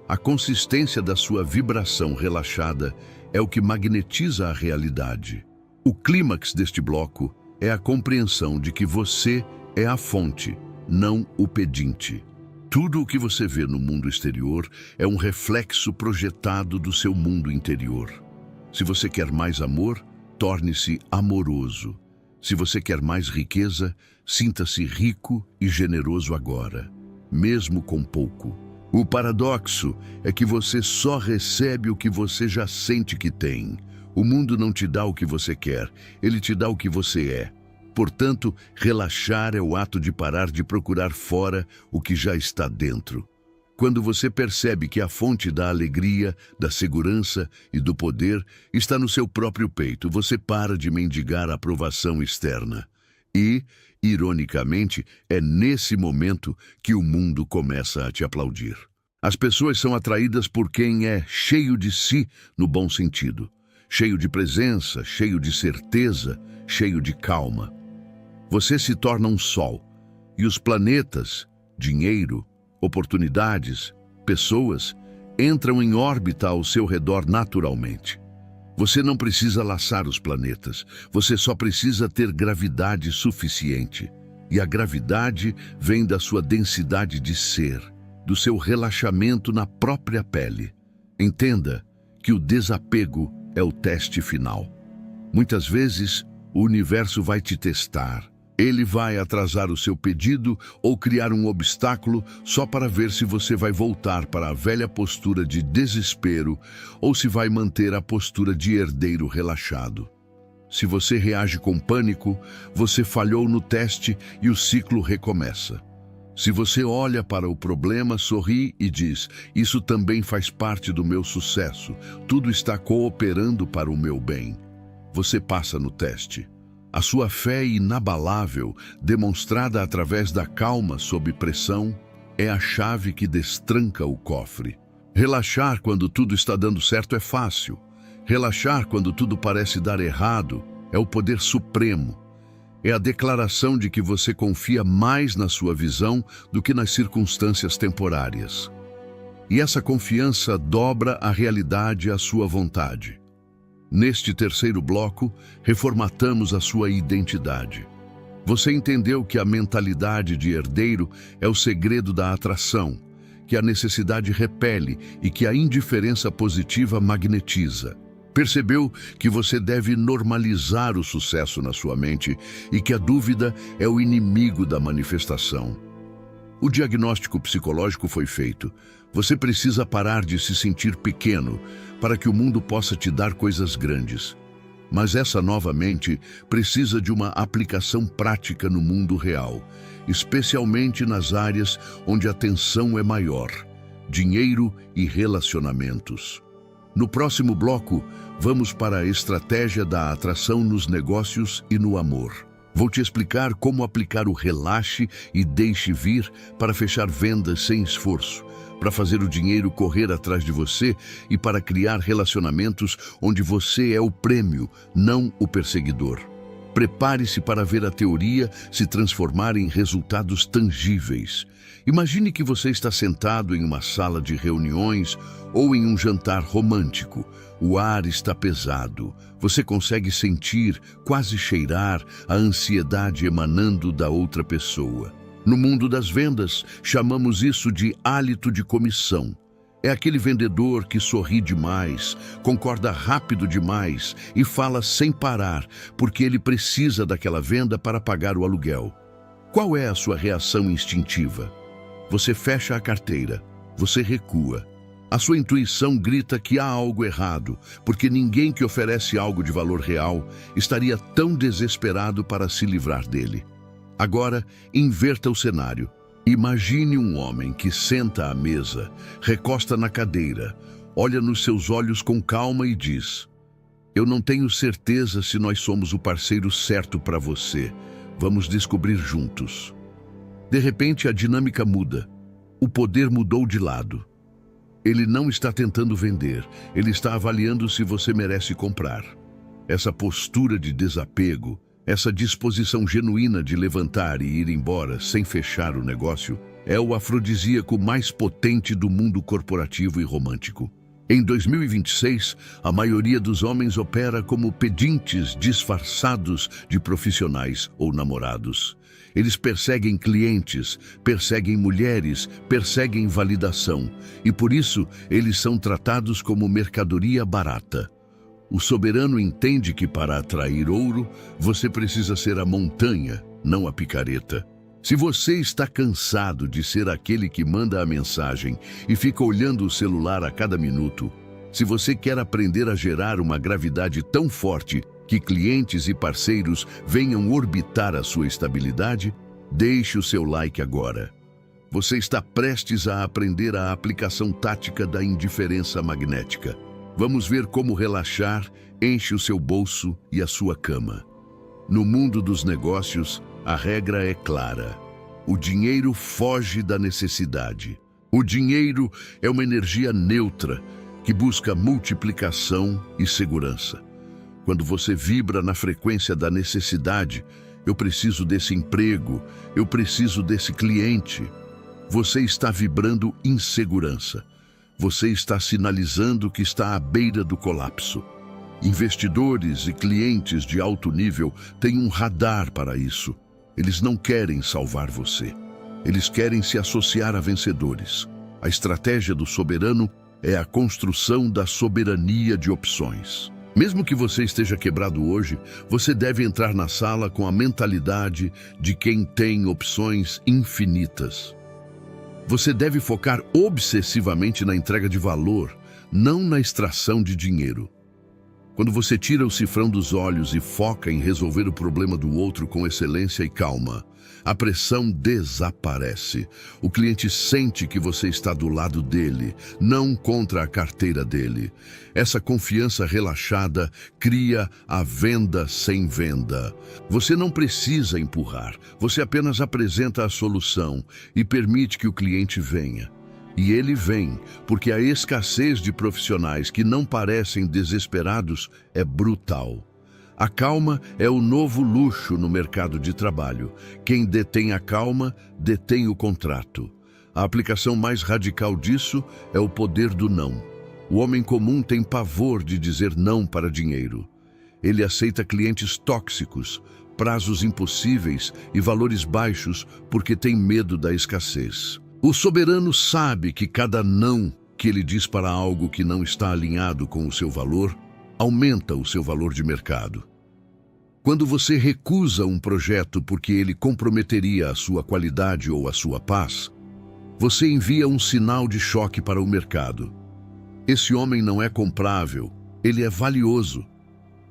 A consistência da sua vibração relaxada é o que magnetiza a realidade. O clímax deste bloco é a compreensão de que você é a fonte, não o pedinte. Tudo o que você vê no mundo exterior é um reflexo projetado do seu mundo interior. Se você quer mais amor, torne-se amoroso. Se você quer mais riqueza, sinta-se rico e generoso agora, mesmo com pouco. O paradoxo é que você só recebe o que você já sente que tem. O mundo não te dá o que você quer, ele te dá o que você é. Portanto, relaxar é o ato de parar de procurar fora o que já está dentro. Quando você percebe que a fonte da alegria, da segurança e do poder está no seu próprio peito, você para de mendigar a aprovação externa. E, ironicamente, é nesse momento que o mundo começa a te aplaudir. As pessoas são atraídas por quem é cheio de si no bom sentido. Cheio de presença, cheio de certeza, cheio de calma. Você se torna um sol, e os planetas, dinheiro, oportunidades, pessoas, entram em órbita ao seu redor naturalmente. Você não precisa laçar os planetas, você só precisa ter gravidade suficiente. E a gravidade vem da sua densidade de ser, do seu relaxamento na própria pele. Entenda que o desapego é o teste final. Muitas vezes, o universo vai te testar. Ele vai atrasar o seu pedido ou criar um obstáculo só para ver se você vai voltar para a velha postura de desespero ou se vai manter a postura de herdeiro relaxado. Se você reage com pânico, você falhou no teste e o ciclo recomeça. Se você olha para o problema, sorri e diz: isso também faz parte do meu sucesso, tudo está cooperando para o meu bem. Você passa no teste. A sua fé inabalável, demonstrada através da calma sob pressão, é a chave que destranca o cofre. Relaxar quando tudo está dando certo é fácil. Relaxar quando tudo parece dar errado é o poder supremo. É a declaração de que você confia mais na sua visão do que nas circunstâncias temporárias. E essa confiança dobra a realidade à sua vontade. Neste terceiro bloco, reformatamos a sua identidade. Você entendeu que a mentalidade de herdeiro é o segredo da atração, que a necessidade repele e que a indiferença positiva magnetiza. Percebeu que você deve normalizar o sucesso na sua mente e que a dúvida é o inimigo da manifestação. O diagnóstico psicológico foi feito. Você precisa parar de se sentir pequeno para que o mundo possa te dar coisas grandes. Mas essa nova mente precisa de uma aplicação prática no mundo real, especialmente nas áreas onde a tensão é maior: dinheiro e relacionamentos. No próximo bloco, vamos para a estratégia da atração nos negócios e no amor. Vou te explicar como aplicar o relaxe e deixe vir para fechar vendas sem esforço, para fazer o dinheiro correr atrás de você e para criar relacionamentos onde você é o prêmio, não o perseguidor. Prepare-se para ver a teoria se transformar em resultados tangíveis. Imagine que você está sentado em uma sala de reuniões ou em um jantar romântico. O ar está pesado. Você consegue sentir, quase cheirar, a ansiedade emanando da outra pessoa. No mundo das vendas, chamamos isso de hálito de comissão. É aquele vendedor que sorri demais, concorda rápido demais e fala sem parar, porque ele precisa daquela venda para pagar o aluguel. Qual é a sua reação instintiva? Você fecha a carteira, você recua. A sua intuição grita que há algo errado, porque ninguém que oferece algo de valor real estaria tão desesperado para se livrar dele. Agora, inverta o cenário. Imagine um homem que senta à mesa, recosta na cadeira, olha nos seus olhos com calma e diz: "Eu não tenho certeza se nós somos o parceiro certo para você. Vamos descobrir juntos." De repente, a dinâmica muda. O poder mudou de lado. Ele não está tentando vender, ele está avaliando se você merece comprar. Essa postura de desapego, essa disposição genuína de levantar e ir embora sem fechar o negócio, é o afrodisíaco mais potente do mundo corporativo e romântico. Em 2026, a maioria dos homens opera como pedintes disfarçados de profissionais ou namorados. Eles perseguem clientes, perseguem mulheres, perseguem validação, e por isso eles são tratados como mercadoria barata. O soberano entende que para atrair ouro, você precisa ser a montanha, não a picareta. Se você está cansado de ser aquele que manda a mensagem e fica olhando o celular a cada minuto, se você quer aprender a gerar uma gravidade tão forte que clientes e parceiros venham orbitar a sua estabilidade, deixe o seu like agora. Você está prestes a aprender a aplicação tática da indiferença magnética. Vamos ver como relaxar enche o seu bolso e a sua cama. No mundo dos negócios, a regra é clara. O dinheiro foge da necessidade. O dinheiro é uma energia neutra que busca multiplicação e segurança. Quando você vibra na frequência da necessidade, eu preciso desse emprego, eu preciso desse cliente, você está vibrando insegurança. Você está sinalizando que está à beira do colapso. Investidores e clientes de alto nível têm um radar para isso. Eles não querem salvar você. Eles querem se associar a vencedores. A estratégia do soberano é a construção da soberania de opções. Mesmo que você esteja quebrado hoje, você deve entrar na sala com a mentalidade de quem tem opções infinitas. Você deve focar obsessivamente na entrega de valor, não na extração de dinheiro. Quando você tira o cifrão dos olhos e foca em resolver o problema do outro com excelência e calma, a pressão desaparece. O cliente sente que você está do lado dele, não contra a carteira dele. Essa confiança relaxada cria a venda sem venda. Você não precisa empurrar, você apenas apresenta a solução e permite que o cliente venha. E ele vem, porque a escassez de profissionais que não parecem desesperados é brutal. A calma é o novo luxo no mercado de trabalho. Quem detém a calma, detém o contrato. A aplicação mais radical disso é o poder do não. O homem comum tem pavor de dizer não para dinheiro. Ele aceita clientes tóxicos, prazos impossíveis e valores baixos porque tem medo da escassez. O soberano sabe que cada não que ele diz para algo que não está alinhado com o seu valor, aumenta o seu valor de mercado. Quando você recusa um projeto porque ele comprometeria a sua qualidade ou a sua paz, você envia um sinal de choque para o mercado. Esse homem não é comprável, ele é valioso.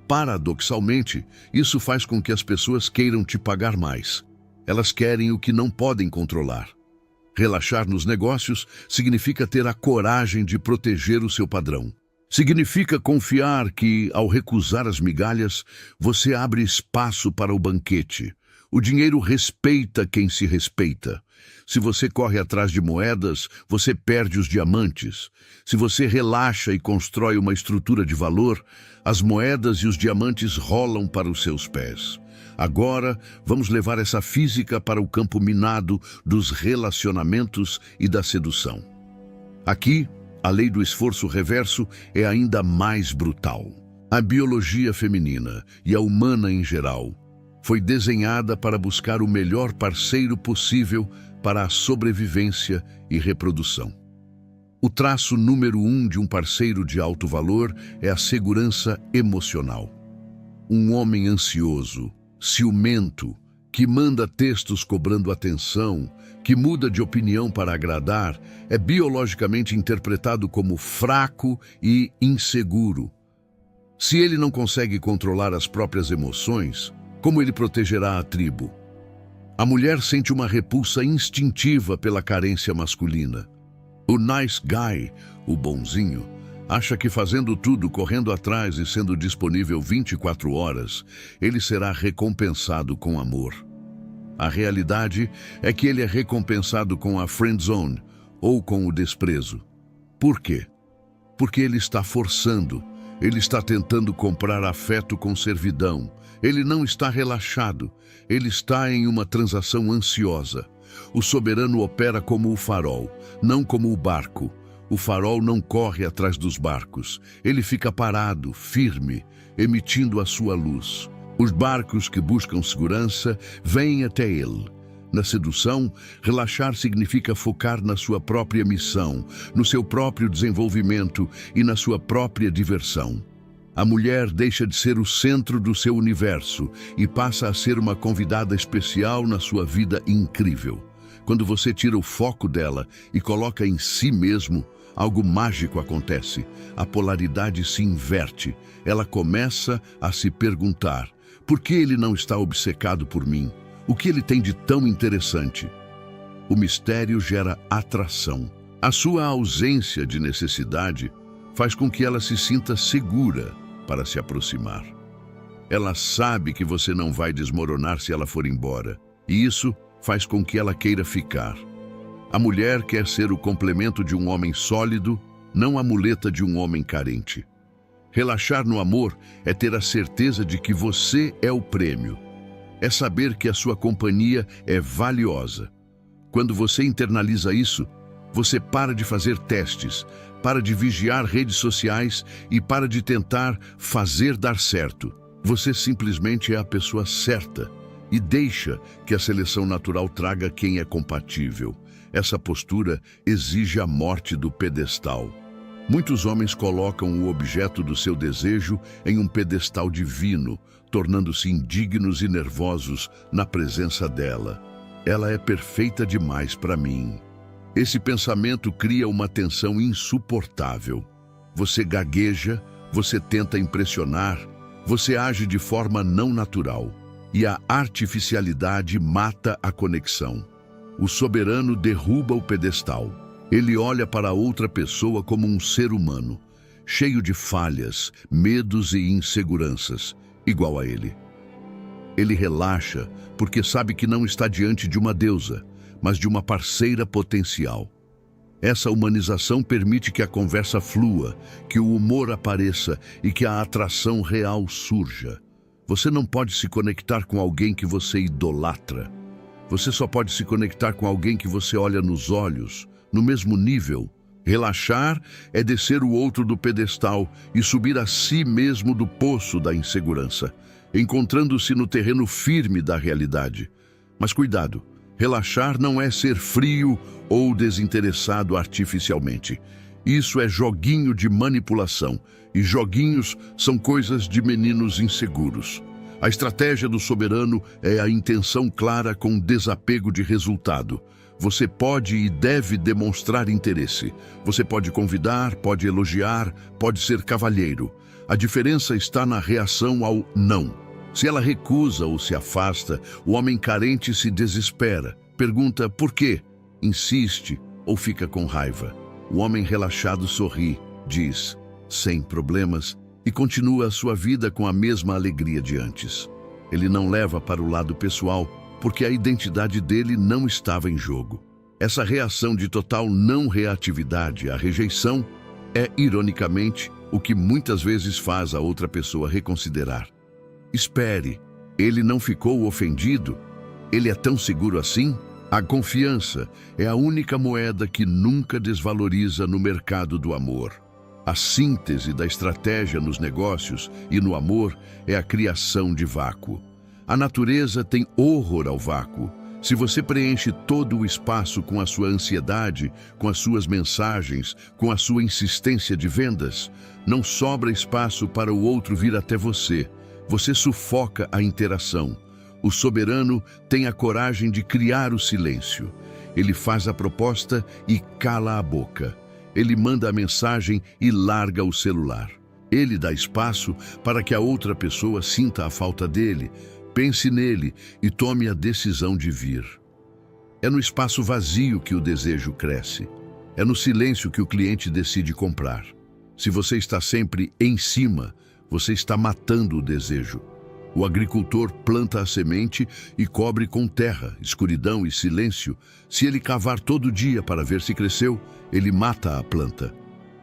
Paradoxalmente, isso faz com que as pessoas queiram te pagar mais. Elas querem o que não podem controlar. Relaxar nos negócios significa ter a coragem de proteger o seu padrão. Significa confiar que, ao recusar as migalhas, você abre espaço para o banquete. O dinheiro respeita quem se respeita. Se você corre atrás de moedas, você perde os diamantes. Se você relaxa e constrói uma estrutura de valor, as moedas e os diamantes rolam para os seus pés. Agora, vamos levar essa física para o campo minado dos relacionamentos e da sedução. Aqui, a lei do esforço reverso é ainda mais brutal. A biologia feminina e a humana em geral foi desenhada para buscar o melhor parceiro possível para a sobrevivência e reprodução. O traço número 1 de um parceiro de alto valor é a segurança emocional. Um homem ansioso, ciumento, que manda textos cobrando atenção, que muda de opinião para agradar, é biologicamente interpretado como fraco e inseguro. Se ele não consegue controlar as próprias emoções, como ele protegerá a tribo? A mulher sente uma repulsa instintiva pela carência masculina. O nice guy, o bonzinho, acha que fazendo tudo, correndo atrás e sendo disponível 24 horas, ele será recompensado com amor. A realidade é que ele é recompensado com a friend zone ou com o desprezo. Por quê? Porque ele está forçando, ele está tentando comprar afeto com servidão. Ele não está relaxado, ele está em uma transação ansiosa. O soberano opera como o farol, não como o barco. O farol não corre atrás dos barcos, ele fica parado, firme, emitindo a sua luz. Os barcos que buscam segurança vêm até ele. Na sedução, relaxar significa focar na sua própria missão, no seu próprio desenvolvimento e na sua própria diversão. A mulher deixa de ser o centro do seu universo e passa a ser uma convidada especial na sua vida incrível. Quando você tira o foco dela e coloca em si mesmo, algo mágico acontece. A polaridade se inverte. Ela começa a se perguntar: por que ele não está obcecado por mim? O que ele tem de tão interessante? O mistério gera atração. A sua ausência de necessidade faz com que ela se sinta segura para se aproximar. Ela sabe que você não vai desmoronar se ela for embora, e isso faz com que ela queira ficar. A mulher quer ser o complemento de um homem sólido, não a muleta de um homem carente. Relaxar no amor é ter a certeza de que você é o prêmio. É saber que a sua companhia é valiosa. Quando você internaliza isso, você para de fazer testes, para de vigiar redes sociais e para de tentar fazer dar certo. Você simplesmente é a pessoa certa e deixa que a seleção natural traga quem é compatível. Essa postura exige a morte do pedestal. Muitos homens colocam o objeto do seu desejo em um pedestal divino, tornando-se indignos e nervosos na presença dela. Ela é perfeita demais para mim. Esse pensamento cria uma tensão insuportável. Você gagueja, você tenta impressionar, você age de forma não natural. E a artificialidade mata a conexão. O soberano derruba o pedestal. Ele olha para a outra pessoa como um ser humano, cheio de falhas, medos e inseguranças, igual a ele. Ele relaxa porque sabe que não está diante de uma deusa, mas de uma parceira potencial. Essa humanização permite que a conversa flua, que o humor apareça e que a atração real surja. Você não pode se conectar com alguém que você idolatra. Você só pode se conectar com alguém que você olha nos olhos, no mesmo nível. Relaxar é descer o outro do pedestal e subir a si mesmo do poço da insegurança, encontrando-se no terreno firme da realidade. Mas cuidado, relaxar não é ser frio ou desinteressado artificialmente. Isso é joguinho de manipulação, e joguinhos são coisas de meninos inseguros. A estratégia do soberano é a intenção clara com desapego de resultado. Você pode e deve demonstrar interesse. Você pode convidar, pode elogiar, pode ser cavalheiro. A diferença está na reação ao não. Se ela recusa ou se afasta, o homem carente se desespera. Pergunta por quê, insiste ou fica com raiva. O homem relaxado sorri, diz, sem problemas, e continua a sua vida com a mesma alegria de antes. Ele não leva para o lado pessoal, porque a identidade dele não estava em jogo. Essa reação de total não reatividade à rejeição é, ironicamente, o que muitas vezes faz a outra pessoa reconsiderar. Espere, ele não ficou ofendido? Ele é tão seguro assim? A confiança é a única moeda que nunca desvaloriza no mercado do amor. A síntese da estratégia nos negócios e no amor é a criação de vácuo. A natureza tem horror ao vácuo. Se você preenche todo o espaço com a sua ansiedade, com as suas mensagens, com a sua insistência de vendas, não sobra espaço para o outro vir até você. Você sufoca a interação. O soberano tem a coragem de criar o silêncio. Ele faz a proposta e cala a boca. Ele manda a mensagem e larga o celular. Ele dá espaço para que a outra pessoa sinta a falta dele, pense nele e tome a decisão de vir. É no espaço vazio que o desejo cresce. É no silêncio que o cliente decide comprar. Se você está sempre em cima, você está matando o desejo. O agricultor planta a semente e cobre com terra, escuridão e silêncio. Se ele cavar todo dia para ver se cresceu, ele mata a planta.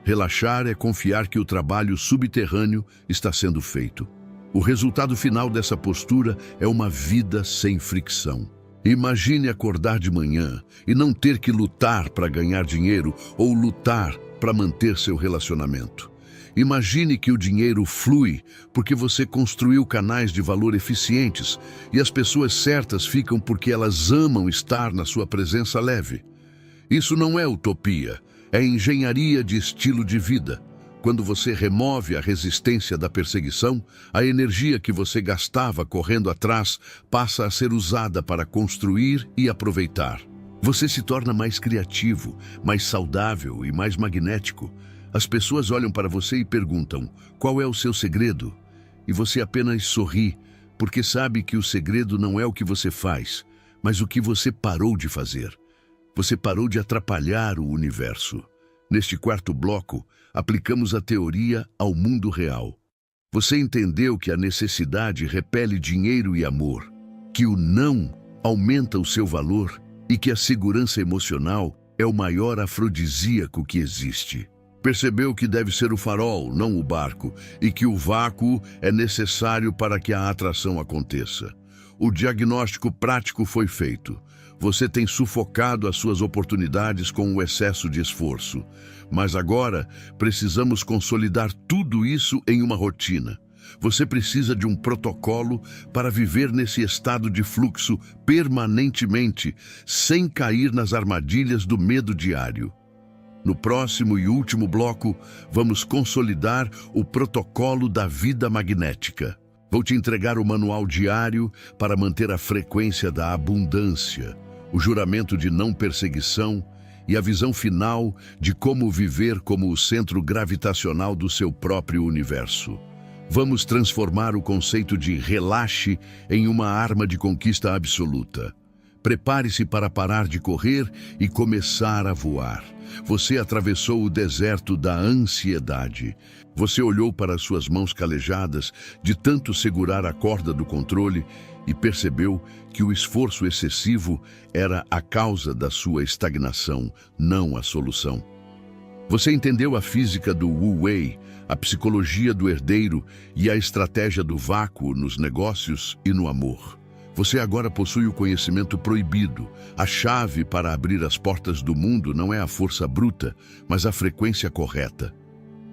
Relaxar é confiar que o trabalho subterrâneo está sendo feito. O resultado final dessa postura é uma vida sem fricção. Imagine acordar de manhã e não ter que lutar para ganhar dinheiro ou lutar para manter seu relacionamento. Imagine que o dinheiro flui porque você construiu canais de valor eficientes e as pessoas certas ficam porque elas amam estar na sua presença leve. Isso não é utopia, é engenharia de estilo de vida. Quando você remove a resistência da perseguição, a energia que você gastava correndo atrás passa a ser usada para construir e aproveitar. Você se torna mais criativo, mais saudável e mais magnético. As pessoas olham para você e perguntam, qual é o seu segredo? E você apenas sorri, porque sabe que o segredo não é o que você faz, mas o que você parou de fazer. Você parou de atrapalhar o universo. Neste quarto bloco, aplicamos a teoria ao mundo real. Você entendeu que a necessidade repele dinheiro e amor, que o não aumenta o seu valor e que a segurança emocional é o maior afrodisíaco que existe. Percebeu que deve ser o farol, não o barco, e que o vácuo é necessário para que a atração aconteça. O diagnóstico prático foi feito. Você tem sufocado as suas oportunidades com o excesso de esforço. Mas agora precisamos consolidar tudo isso em uma rotina. Você precisa de um protocolo para viver nesse estado de fluxo permanentemente, sem cair nas armadilhas do medo diário. No próximo e último bloco, vamos consolidar o protocolo da vida magnética. Vou te entregar o manual diário para manter a frequência da abundância, o juramento de não perseguição e a visão final de como viver como o centro gravitacional do seu próprio universo. Vamos transformar o conceito de relaxe em uma arma de conquista absoluta. Prepare-se para parar de correr e começar a voar. Você atravessou o deserto da ansiedade. Você olhou para suas mãos calejadas de tanto segurar a corda do controle e percebeu que o esforço excessivo era a causa da sua estagnação, não a solução. Você entendeu a física do Wu Wei, a psicologia do herdeiro e a estratégia do vácuo nos negócios e no amor. Você agora possui o conhecimento proibido. A chave para abrir as portas do mundo não é a força bruta, mas a frequência correta.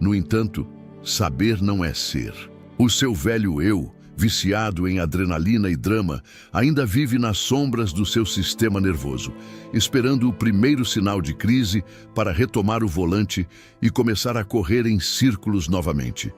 No entanto, saber não é ser. O seu velho eu, viciado em adrenalina e drama, ainda vive nas sombras do seu sistema nervoso, esperando o primeiro sinal de crise para retomar o volante e começar a correr em círculos novamente.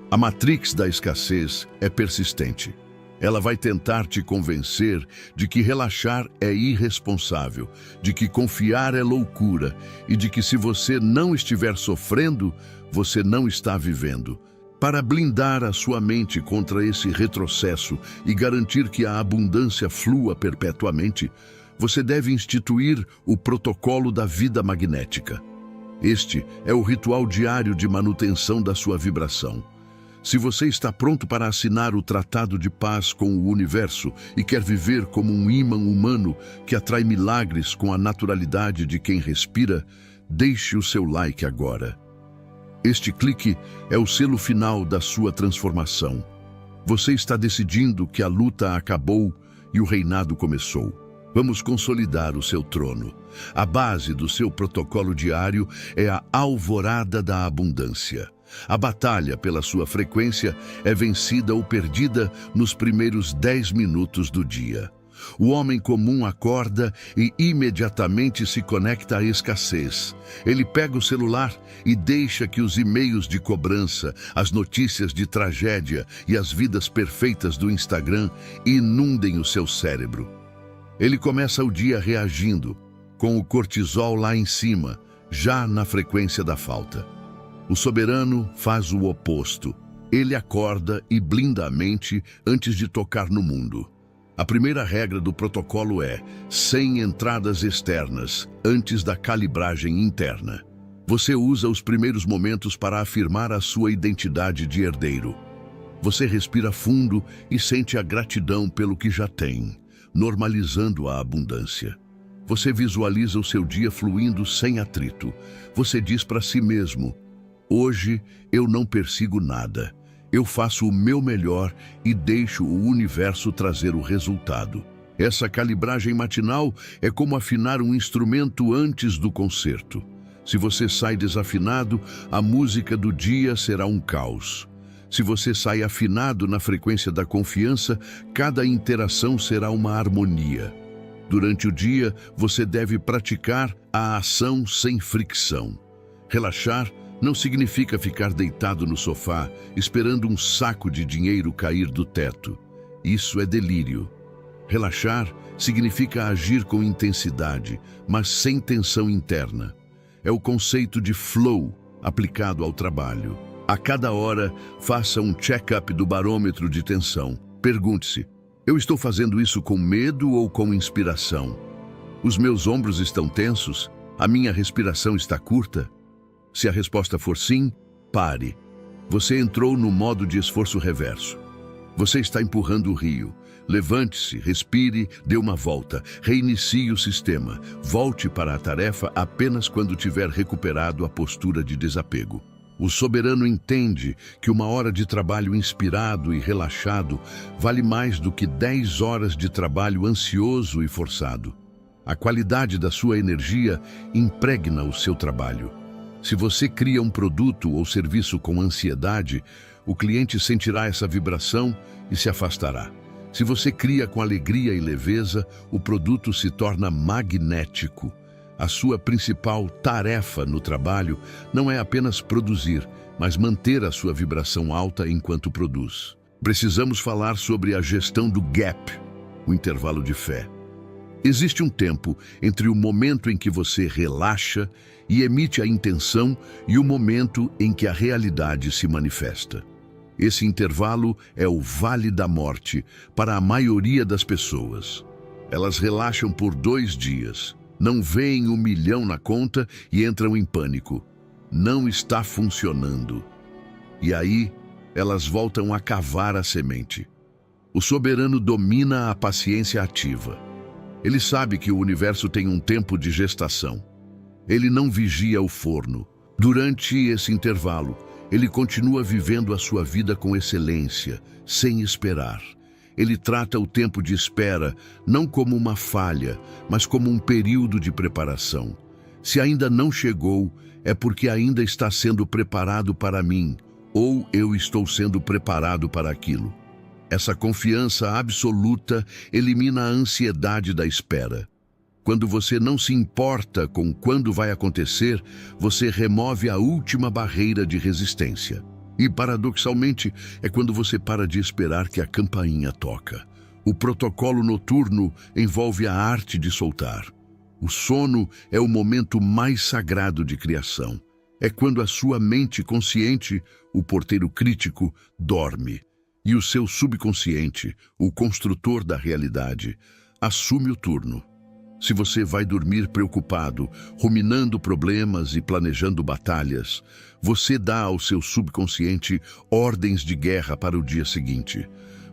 A matrix da escassez é persistente. Ela vai tentar te convencer de que relaxar é irresponsável, de que confiar é loucura e de que se você não estiver sofrendo, você não está vivendo. Para blindar a sua mente contra esse retrocesso e garantir que a abundância flua perpetuamente, você deve instituir o protocolo da vida magnética. Este é o ritual diário de manutenção da sua vibração. Se você está pronto para assinar o Tratado de Paz com o Universo e quer viver como um ímã humano que atrai milagres com a naturalidade de quem respira, deixe o seu like agora. Este clique é o selo final da sua transformação. Você está decidindo que a luta acabou e o reinado começou. Vamos consolidar o seu trono. A base do seu protocolo diário é a alvorada da abundância. A batalha pela sua frequência é vencida ou perdida nos primeiros 10 minutos do dia. O homem comum acorda e imediatamente se conecta à escassez. Ele pega o celular e deixa que os e-mails de cobrança, as notícias de tragédia e as vidas perfeitas do Instagram inundem o seu cérebro. Ele começa o dia reagindo, com o cortisol lá em cima, já na frequência da falta. O soberano faz o oposto. Ele acorda e blinda a mente antes de tocar no mundo. A primeira regra do protocolo é: sem entradas externas, antes da calibragem interna. Você usa os primeiros momentos para afirmar a sua identidade de herdeiro. Você respira fundo e sente a gratidão pelo que já tem, normalizando a abundância. Você visualiza o seu dia fluindo sem atrito. Você diz para si mesmo: hoje eu não persigo nada. Eu faço o meu melhor e deixo o universo trazer o resultado. Essa calibragem matinal é como afinar um instrumento antes do concerto. Se você sai desafinado, a música do dia será um caos. Se você sai afinado na frequência da confiança, cada interação será uma harmonia. Durante o dia, você deve praticar a ação sem fricção. Relaxar não significa ficar deitado no sofá, esperando um saco de dinheiro cair do teto. Isso é delírio. Relaxar significa agir com intensidade, mas sem tensão interna. É o conceito de flow aplicado ao trabalho. A cada hora, faça um check-up do barômetro de tensão. Pergunte-se: eu estou fazendo isso com medo ou com inspiração? Os meus ombros estão tensos? A minha respiração está curta? Se a resposta for sim, pare. Você entrou no modo de esforço reverso. Você está empurrando o rio. Levante-se, respire, dê uma volta, reinicie o sistema. Volte para a tarefa apenas quando tiver recuperado a postura de desapego. O soberano entende que uma hora de trabalho inspirado e relaxado vale mais do que 10 horas de trabalho ansioso e forçado. A qualidade da sua energia impregna o seu trabalho. Se você cria um produto ou serviço com ansiedade, o cliente sentirá essa vibração e se afastará. Se você cria com alegria e leveza, o produto se torna magnético. A sua principal tarefa no trabalho não é apenas produzir, mas manter a sua vibração alta enquanto produz. Precisamos falar sobre a gestão do gap, o intervalo de fé. Existe um tempo entre o momento em que você relaxa e emite a intenção e o momento em que a realidade se manifesta. Esse intervalo é o vale da morte para a maioria das pessoas. Elas relaxam por 2 dias, não veem 1 milhão na conta e entram em pânico. Não está funcionando. E aí, elas voltam a cavar a semente. O soberano domina a paciência ativa. Ele sabe que o universo tem um tempo de gestação. Ele não vigia o forno, Durante esse intervalo, ele continua vivendo a sua vida com excelência, sem esperar. Ele trata o tempo de espera não como uma falha, mas como um período de preparação. Se ainda não chegou, é porque ainda está sendo preparado para mim, ou eu estou sendo preparado para aquilo. Essa confiança absoluta elimina a ansiedade da espera. Quando você não se importa com quando vai acontecer, você remove a última barreira de resistência. E, paradoxalmente, é quando você para de esperar que a campainha toca. O protocolo noturno envolve a arte de soltar. O sono é o momento mais sagrado de criação. É quando a sua mente consciente, o porteiro crítico, dorme. E o seu subconsciente, o construtor da realidade, assume o turno. Se você vai dormir preocupado, ruminando problemas e planejando batalhas, você dá ao seu subconsciente ordens de guerra para o dia seguinte.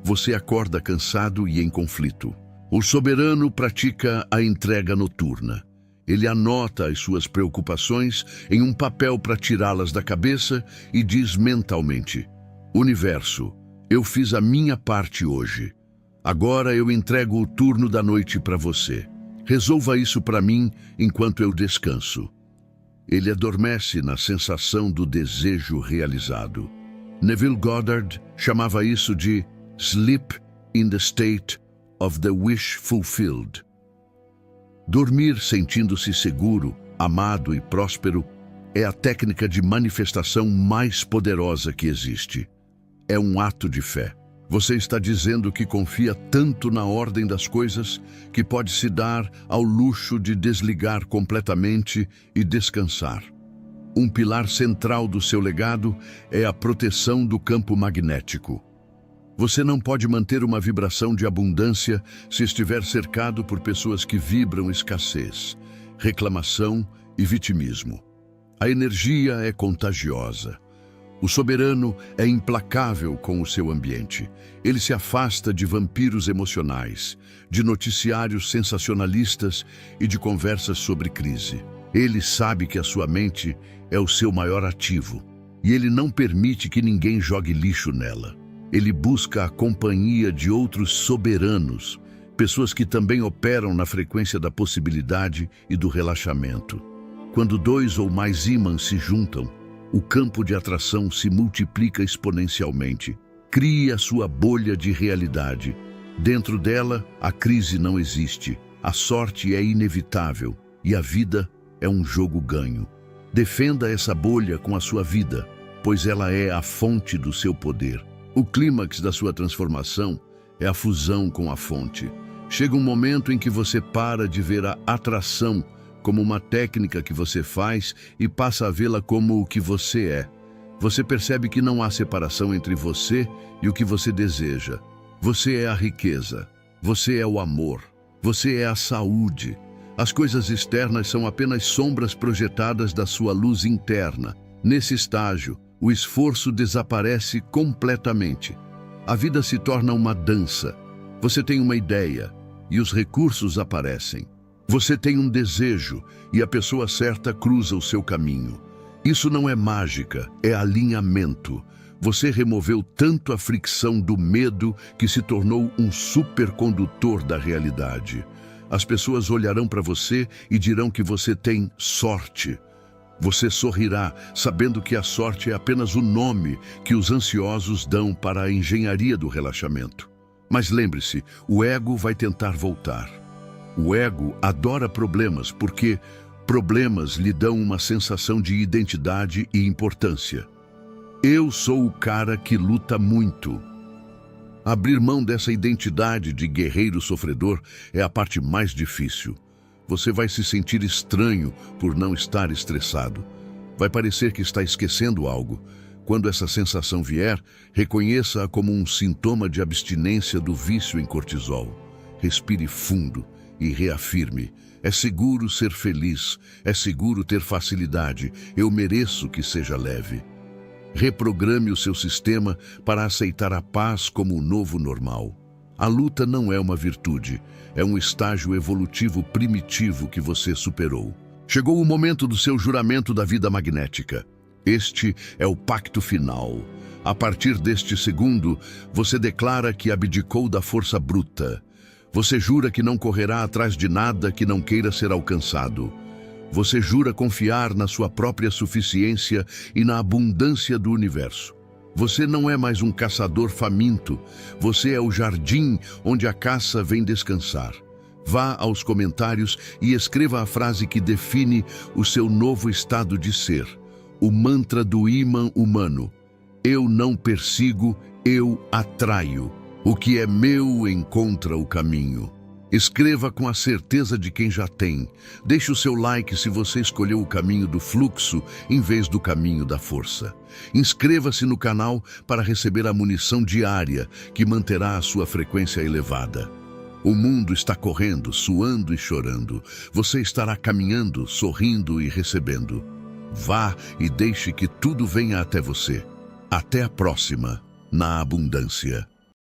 Você acorda cansado e em conflito. O soberano pratica a entrega noturna. Ele anota as suas preocupações em um papel para tirá-las da cabeça e diz mentalmente: Universo, eu fiz a minha parte hoje. Agora eu entrego o turno da noite para você. Resolva isso para mim enquanto eu descanso. Ele adormece na sensação do desejo realizado. Neville Goddard chamava isso de sleep in the state of the wish fulfilled. Dormir sentindo-se seguro, amado e próspero é a técnica de manifestação mais poderosa que existe. É um ato de fé. Você está dizendo que confia tanto na ordem das coisas que pode se dar ao luxo de desligar completamente e descansar. Um pilar central do seu legado é a proteção do campo magnético. Você não pode manter uma vibração de abundância se estiver cercado por pessoas que vibram escassez, reclamação e vitimismo. A energia é contagiosa. O soberano é implacável com o seu ambiente. Ele se afasta de vampiros emocionais, de noticiários sensacionalistas e de conversas sobre crise. Ele sabe que a sua mente é o seu maior ativo e ele não permite que ninguém jogue lixo nela. Ele busca a companhia de outros soberanos, pessoas que também operam na frequência da possibilidade e do relaxamento. Quando dois ou mais ímãs se juntam, o campo de atração se multiplica exponencialmente. Crie a sua bolha de realidade. Dentro dela, a crise não existe, a sorte é inevitável e a vida é um jogo ganho. Defenda essa bolha com a sua vida, pois ela é a fonte do seu poder. O clímax da sua transformação é a fusão com a fonte. Chega um momento em que você para de ver a atração como uma técnica que você faz e passa a vê-la como o que você é. Você percebe que não há separação entre você e o que você deseja. Você é a riqueza, você é o amor, você é a saúde. As coisas externas são apenas sombras projetadas da sua luz interna. Nesse estágio, o esforço desaparece completamente. A vida se torna uma dança. Você tem uma ideia e os recursos aparecem. Você tem um desejo e a pessoa certa cruza o seu caminho. Isso não é mágica, é alinhamento. Você removeu tanto a fricção do medo que se tornou um supercondutor da realidade. As pessoas olharão para você e dirão que você tem sorte. Você sorrirá, sabendo que a sorte é apenas o nome que os ansiosos dão para a engenharia do relaxamento. Mas lembre-se, o ego vai tentar voltar. O ego adora problemas porque problemas lhe dão uma sensação de identidade e importância. Eu sou o cara que luta muito. Abrir mão dessa identidade de guerreiro sofredor é a parte mais difícil. Você vai se sentir estranho por não estar estressado. Vai parecer que está esquecendo algo. Quando essa sensação vier, reconheça-a como um sintoma de abstinência do vício em cortisol. Respire fundo e reafirme: é seguro ser feliz, é seguro ter facilidade, eu mereço que seja leve. Reprograme o seu sistema para aceitar a paz como o novo normal. A luta não é uma virtude, é um estágio evolutivo primitivo que você superou. Chegou o momento do seu juramento da vida magnética. Este é o pacto final. A partir deste segundo, você declara que abdicou da força bruta. Você jura que não correrá atrás de nada que não queira ser alcançado. Você jura confiar na sua própria suficiência e na abundância do universo. Você não é mais um caçador faminto. Você é o jardim onde a caça vem descansar. Vá aos comentários e escreva a frase que define o seu novo estado de ser. O mantra do ímã humano. Eu não persigo, eu atraio. O que é meu encontra o caminho. Escreva com a certeza de quem já tem. Deixe o seu like se você escolheu o caminho do fluxo em vez do caminho da força. Inscreva-se no canal para receber a munição diária que manterá a sua frequência elevada. O mundo está correndo, suando e chorando. Você estará caminhando, sorrindo e recebendo. Vá e deixe que tudo venha até você. Até a próxima, na abundância.